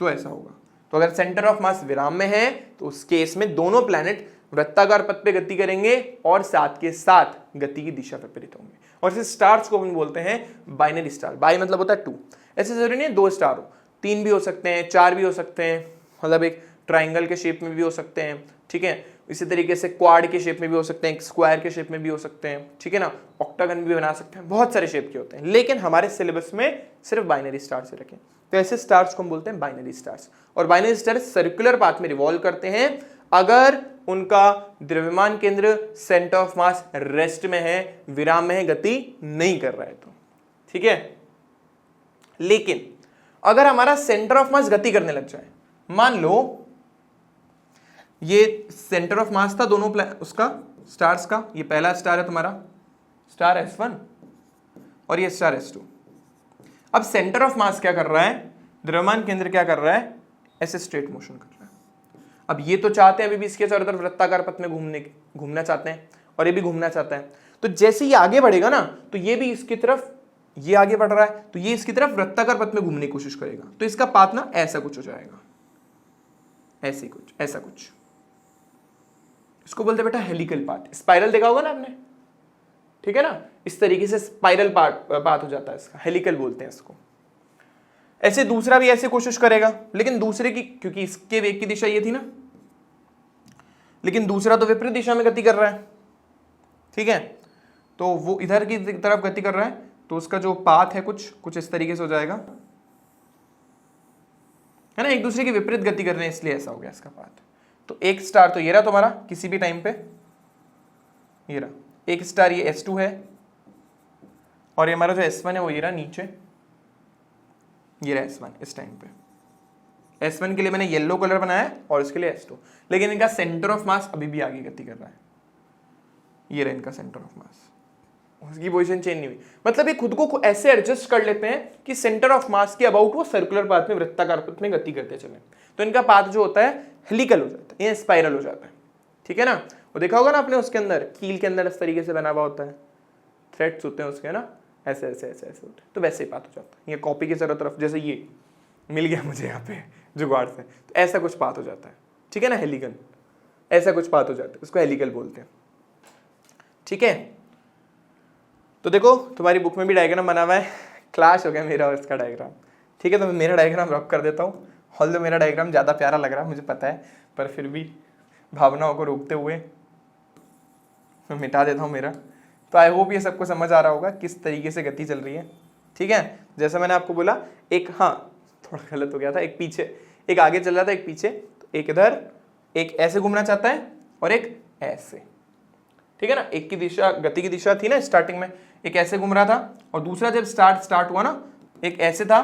ऐसा होगा। तो अगर सेंटर ऑफ मास विराम में है तो उस केस में दोनों प्लैनेट वृत्ताकार पथ पे गति करेंगे और साथ के साथ गति की दिशा विपरीत होंगे। और इसे स्टार्स को हम बोलते हैं बाइनरी स्टार। बाई मतलब होता है टू, ऐसे जरूरी नहीं है दो स्टार हो, तीन भी हो सकते हैं, चार भी हो सकते हैं, मतलब एक ट्राइंगल के शेप में भी हो सकते हैं। ठीक है, इसी तरीके से क्वाड के शेप में भी हो सकते हैं, स्क्वायर के शेप में भी हो सकते हैं। ठीक है ना, ऑक्टागन भी बना सकते हैं, बहुत सारे शेप के होते हैं, लेकिन हमारे सिलेबस में सिर्फ बाइनरी स्टार से रखें। तो ऐसे स्टार्स को हम बोलते हैं बाइनरी स्टार्स। और बाइनरी स्टार्स सर्कुलर पाथ में रिवॉल्व करते हैं अगर उनका द्रव्यमान केंद्र सेंटर ऑफ मास रेस्ट में है, विराम में है, गति नहीं कर रहा है तो। ठीक है, लेकिन अगर हमारा सेंटर ऑफ मास गति करने लग जाए, मान लो ये सेंटर ऑफ मास था दोनों उसका स्टार्स का, ये पहला स्टार है तुम्हारा स्टार S1 और ये स्टार S2। अब सेंटर ऑफ मास क्या कर रहा है? द्रव्यमान केंद्र क्या कर रहा है? ऐसे स्ट्रेट मोशन कर रहा है। अब ये तो चाहते हैं अभी भी इसके चारों तरफ वृत्ताकार पथ में घूमना चाहते हैं और ये भी घूमना चाहता है। तो जैसे ये आगे बढ़ेगा ना, तो ये भी इसकी तरफ, ये आगे बढ़ रहा है तो ये इसकी तरफ वृत्ताकार पथ में घूमने की कोशिश करेगा। तो इसका पाथ ना ऐसा कुछ हो जाएगा, ऐसे कुछ, ऐसा कुछ। इसको बोलते बेटा हेलिकल पाथ। स्पाइरल देखा होगा ना आपने, ठीक है ना, इस तरीके से स्पाइरल पाथ हो जाता है इसका, हेलिकल बोलते हैं इसको। ऐसे दूसरा भी ऐसे कोशिश करेगा, लेकिन दूसरे की, क्योंकि इसके वेग की दिशा ये थी ना, लेकिन दूसरा तो विपरीत दिशा में गति कर रहा है। ठीक है, तो वो इधर की तरफ गति कर रहा है, तो उसका जो पाथ है कुछ इस तरीके से हो जाएगा, है ना, एक दूसरे की विपरीत गति कर रहे हैं इसलिए ऐसा हो गया इसका पाथ। तो एक स्टार तो ये रहा तुम्हारा किसी भी टाइम पे, ये रहा एक स्टार, ये S2 है, और ये हमारा जो S1 है वो ये रहा नीचे, ये रहा S1 इस टाइम पे। S1 के लिए मैंने येलो कलर बनाया और इसके लिए S2, लेकिन इनका सेंटर ऑफ मास अभी भी आगे गति कर रहा है। ये रहा इनका सेंटर ऑफ मास, उसकी पोजीशन चेंज नहीं हुई। मतलब ये खुद को ऐसे एडजस्ट कर लेते हैं कि सेंटर ऑफ मास के अबाउट वो सर्कुलर पाथ में, वृत्ताकार पथ में गति करते चले। तो इनका पाथ जो होता है हेलिकल हो जाता है, ये स्पाइरल हो जाता है। ठीक है ना, वो देखा होगा ना आपने, उसके अंदर कील के अंदर इस तरीके से बना हुआ होता है, थ्रेड्स होते हैं उसके, है ना, ऐसे ऐसे ऐसे ऐसे होते हैं, तो वैसे ही पाथ हो जाता है। ये कॉपी के चारों तरफ, जैसे ये मिल गया मुझे यहाँ पे जुगाड़ से, तो ऐसा कुछ पाथ हो जाता है। ठीक है ना, हेलिकल, ऐसा कुछ पाथ हो जाता है, उसको हेलिकल बोलते हैं। ठीक है, तो देखो तुम्हारी बुक में भी डायग्राम बना हुआ है, क्लैश हो गया मेरा और इसका डायग्राम। ठीक है, तो मैं मेरा डायग्राम रब कर देता हूँ। ऑल्दो मेरा डायग्राम ज़्यादा प्यारा लग रहा है मुझे पता है, पर फिर भी भावनाओं को रोकते हुए मैं मिटा देता हूँ मेरा। तो आई होप ये सबको समझ आ रहा होगा किस तरीके से गति चल रही है। ठीक है, जैसा मैंने आपको बोला, एक, हाँ थोड़ा गलत हो गया था, एक पीछे, एक आगे चल रहा था, एक पीछे, तो एक इधर, एक ऐसे घूमना चाहता है और एक ऐसे। ठीक है ना, एक की दिशा, गति की दिशा थी ना स्टार्टिंग में, एक ऐसे घूम रहा था, और दूसरा जब स्टार्ट हुआ ना, एक ऐसे था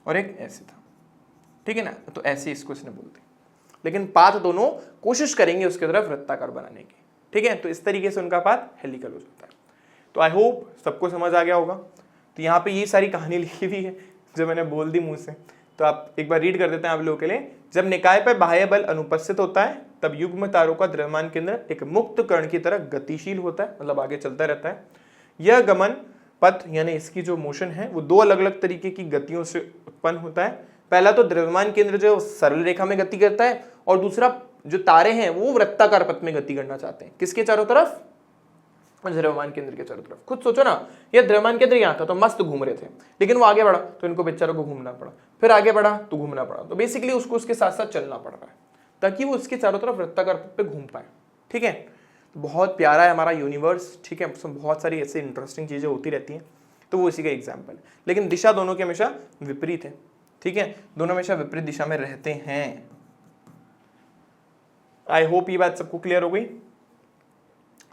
और एक ऐसे था। ठीक है ना, तो ऐसे इसको इसने बोलते। लेकिन पाथ दोनों कोशिश करेंगे उसकी तरफ वृत्ताकार बनाने की, ठीक है। तो इस तरीके से उनका पाथ हेलिकल हो जाता है। तो आई होप सबको समझ आ गया होगा। तो यहाँ पे ये सारी कहानी लिखी हुई है जो मैंने बोल दी मुंह से, तो आप एक बार रीड कर देते हैं आप लोगों के लिए। जब निकाय पर बाह्य बल अनुपस्थित होता है तब युग्म तारों का द्रव्यमान केंद्र एक मुक्त कण की तरह गतिशील होता है, मतलब आगे चलता रहता है। यह गमन पथ यानी इसकी जो मोशन है वो दो अलग अलग तरीके की गतियों से उत्पन्न होता है। पहला तो द्रव्यमान केंद्र जो सरल रेखा में गति करता है, और दूसरा जो तारे हैं वो वृत्ताकार पथ में गति करना चाहते हैं। किसके चारों तरफ? द्रव्यमान केंद्र के चारों तरफ। खुद सोचो ना, ये द्रव्यमान केंद्र यहाँ था तो मस्त घूम रहे थे, लेकिन वो आगे बढ़ा तो इनको बेचारों को घूमना पड़ा, फिर आगे बढ़ा तो घूमना पड़ा। तो बेसिकली उसको उसके साथ साथ चलना पड़ रहा है ताकि वो उसके चारों तरफ वृत्ताकार पथ पे घूम पाए, ठीक है। तो बहुत प्यारा है हमारा यूनिवर्स, ठीक है। उसमें बहुत सारी ऐसी इंटरेस्टिंग चीजें होती रहती हैं, तो वो इसी का एग्जाम्पल है। लेकिन दिशा दोनों की हमेशा विपरीत है, ठीक है। दोनों हमेशा विपरीत दिशा में रहते हैं। आई होप ये बात सबको क्लियर हो गई।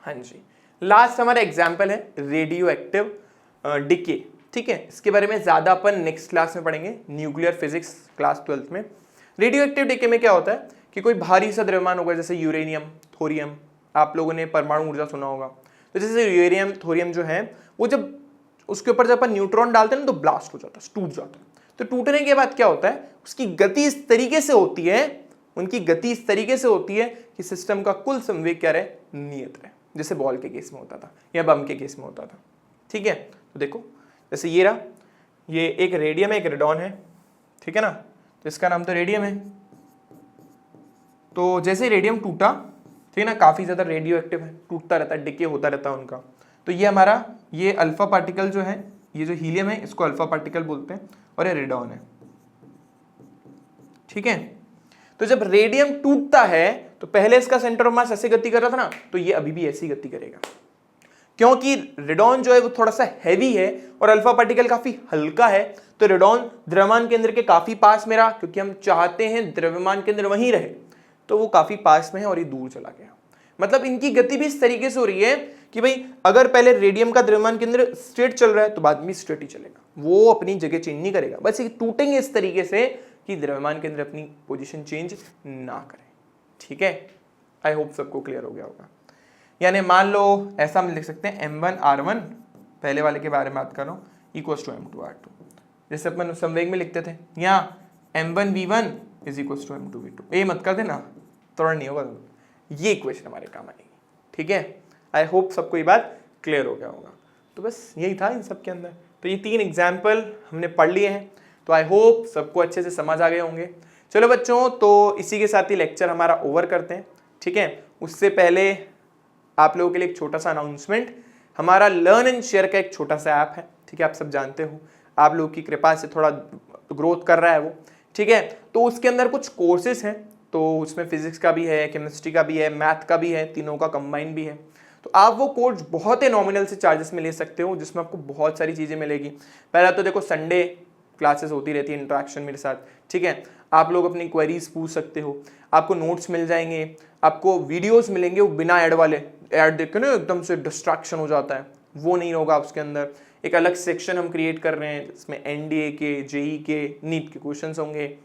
हाँ जी, लास्ट हमारा एग्जाम्पल है रेडियो एक्टिव डिके, ठीक है। इसके बारे में ज्यादा अपन नेक्स्ट क्लास में पढ़ेंगे, न्यूक्लियर फिजिक्स क्लास 12th में। रेडियो एक्टिव डिके में क्या होता है कि कोई भारी सा द्रव्यमान होगा, जैसे यूरेनियम, थोरियम, आप लोगों ने परमाणु ऊर्जा सुना होगा। तो जैसे यूरेनियम, थोरियम जो है वो जब उसके ऊपर जब अपन न्यूट्रॉन डालते हैं ना तो ब्लास्ट हो जाता है, टूट जाता है। तो टूटने के बाद क्या होता है, उसकी गति इस तरीके से होती है, उनकी गति इस तरीके से होती है कि सिस्टम का कुल संवेग क्या रहे, नियत रहे, जैसे बॉल के केस में होता था या बम के केस में होता था, ठीक है। तो देखो जैसे ये रहा, ये एक रेडियम है, एक रेडॉन है, ठीक है ना। तो इसका नाम तो रेडियम है। तो जैसे रेडियम टूटा, ठीक है ना, काफी ज्यादा रेडियो एक्टिव है, टूटता रहता है, डिके होता रहता है उनका। तो ये हमारा ये अल्फा पार्टिकल जो है, ये जो हीलियम है इसको अल्फा पार्टिकल बोलते हैं, और ये रेडॉन है, ठीक है। तो जब रेडियम टूटता है तो पहले इसका सेंटर ऑफ मास ऐसे गति कर रहा था ना, तो ये अभी भी ऐसी गति करेगा, क्योंकि रेडॉन जो है वो थोड़ा सा हैवी है और अल्फा पार्टिकल काफी हल्का है। तो रेडॉन द्रव्यमान केंद्र के काफी पास में रहा, क्योंकि हम चाहते हैं द्रव्यमान केंद्र वहीं रहे, तो वो काफी पास में है और ये दूर चला गया। मतलब इनकी गति भी इस तरीके से हो रही है कि भाई अगर पहले रेडियम का द्रव्यमान केंद्र स्ट्रेट चल रहा है तो बाद में स्ट्रेट ही चलेगा, वो अपनी जगह चेंज नहीं करेगा, बस ये टूटेंगे इस तरीके से कि द्रव्यमान केंद्र अपनी पोजीशन चेंज ना करे, ठीक है। आई होप सबको क्लियर हो गया होगा। यानी मान लो ऐसा हम लिख सकते हैं M1 R1, पहले वाले के बारे में बात कर रहा हूँ, इक्वल टू M2 R2, जैसे अपन संवेग में लिखते थे, यहाँ M1 V1 is equal to M2 V2। ये मत कर देना, थोड़ा नहीं होगा, ये इक्वेशन हमारे काम आएगी, ठीक है। आई होप सबको ये बात क्लियर हो गया होगा। तो बस यही था इन सब के अंदर। तो ये 3 एग्जाम्पल हमने पढ़ लिए हैं, तो आई होप सबको अच्छे से समझ आ गए होंगे। चलो बच्चों, तो इसी के साथ ही लेक्चर हमारा ओवर करते हैं, ठीक है। उससे पहले आप लोगों के लिए एक छोटा सा अनाउंसमेंट, हमारा लर्न एंड शेयर का एक छोटा सा ऐप है, ठीक है। आप सब जानते हो, आप लोगों की कृपा से थोड़ा ग्रोथ कर रहा है वो, ठीक है। तो उसके अंदर कुछ कोर्सेज हैं, तो उसमें फिजिक्स का भी है, केमिस्ट्री का भी है, मैथ का भी है, तीनों का कंबाइन भी है। तो आप वो कोर्स बहुत ही नॉमिनल से चार्जेस में ले सकते हो, जिसमें आपको बहुत सारी चीज़ें मिलेगी। पहला तो देखो संडे क्लासेस होती रहती है, इंटरेक्शन मेरे साथ, ठीक है। आप लोग अपनी क्वेरीज पूछ सकते हो, आपको नोट्स मिल जाएंगे, आपको वीडियोस मिलेंगे वो बिना ऐड वाले, ऐड देख के ना एकदम से डिस्ट्रैक्शन हो जाता है, वो नहीं होगा उसके अंदर। एक अलग सेक्शन हम क्रिएट कर रहे हैं, इसमें एनडीए के, जेई के, नीट के क्वेश्चंस होंगे।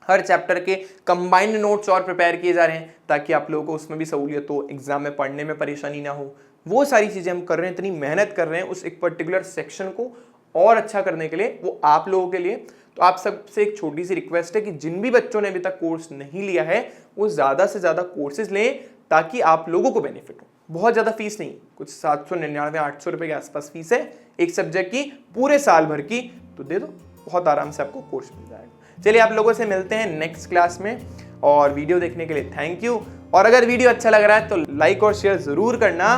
हर चैप्टर के कंबाइंड नोट्स और प्रिपेयर किए जा रहे हैं ताकि आप लोगों को उसमें भी सहूलियत हो, एग्जाम में पढ़ने में परेशानी ना हो। वो सारी चीज़ें हम कर रहे हैं, इतनी मेहनत कर रहे हैं उस एक पर्टिकुलर सेक्शन को और अच्छा करने के लिए, वो आप लोगों के लिए। तो आप सबसे एक छोटी सी रिक्वेस्ट है कि जिन भी बच्चों ने अभी तक कोर्स नहीं लिया है वो ज़्यादा से ज़्यादा कोर्सेज लें ताकि आप लोगों को बेनिफिट हो। बहुत ज़्यादा फीस नहीं, कुछ 799-800 रुपये के आसपास फीस है एक सब्जेक्ट की, पूरे साल भर की। तो दे दो, बहुत आराम से आपको कोर्स मिल जाएगा। चलिए आप लोगों से मिलते हैं नेक्स्ट क्लास में, और वीडियो देखने के लिए थैंक यू। और अगर वीडियो अच्छा लग रहा है तो लाइक और शेयर जरूर करना,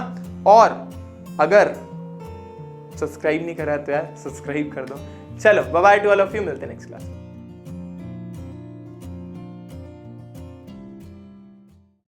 और अगर सब्सक्राइब नहीं करा है तो यार सब्सक्राइब कर दो। चलो bye bye to all of you, मिलते हैं नेक्स्ट क्लास में।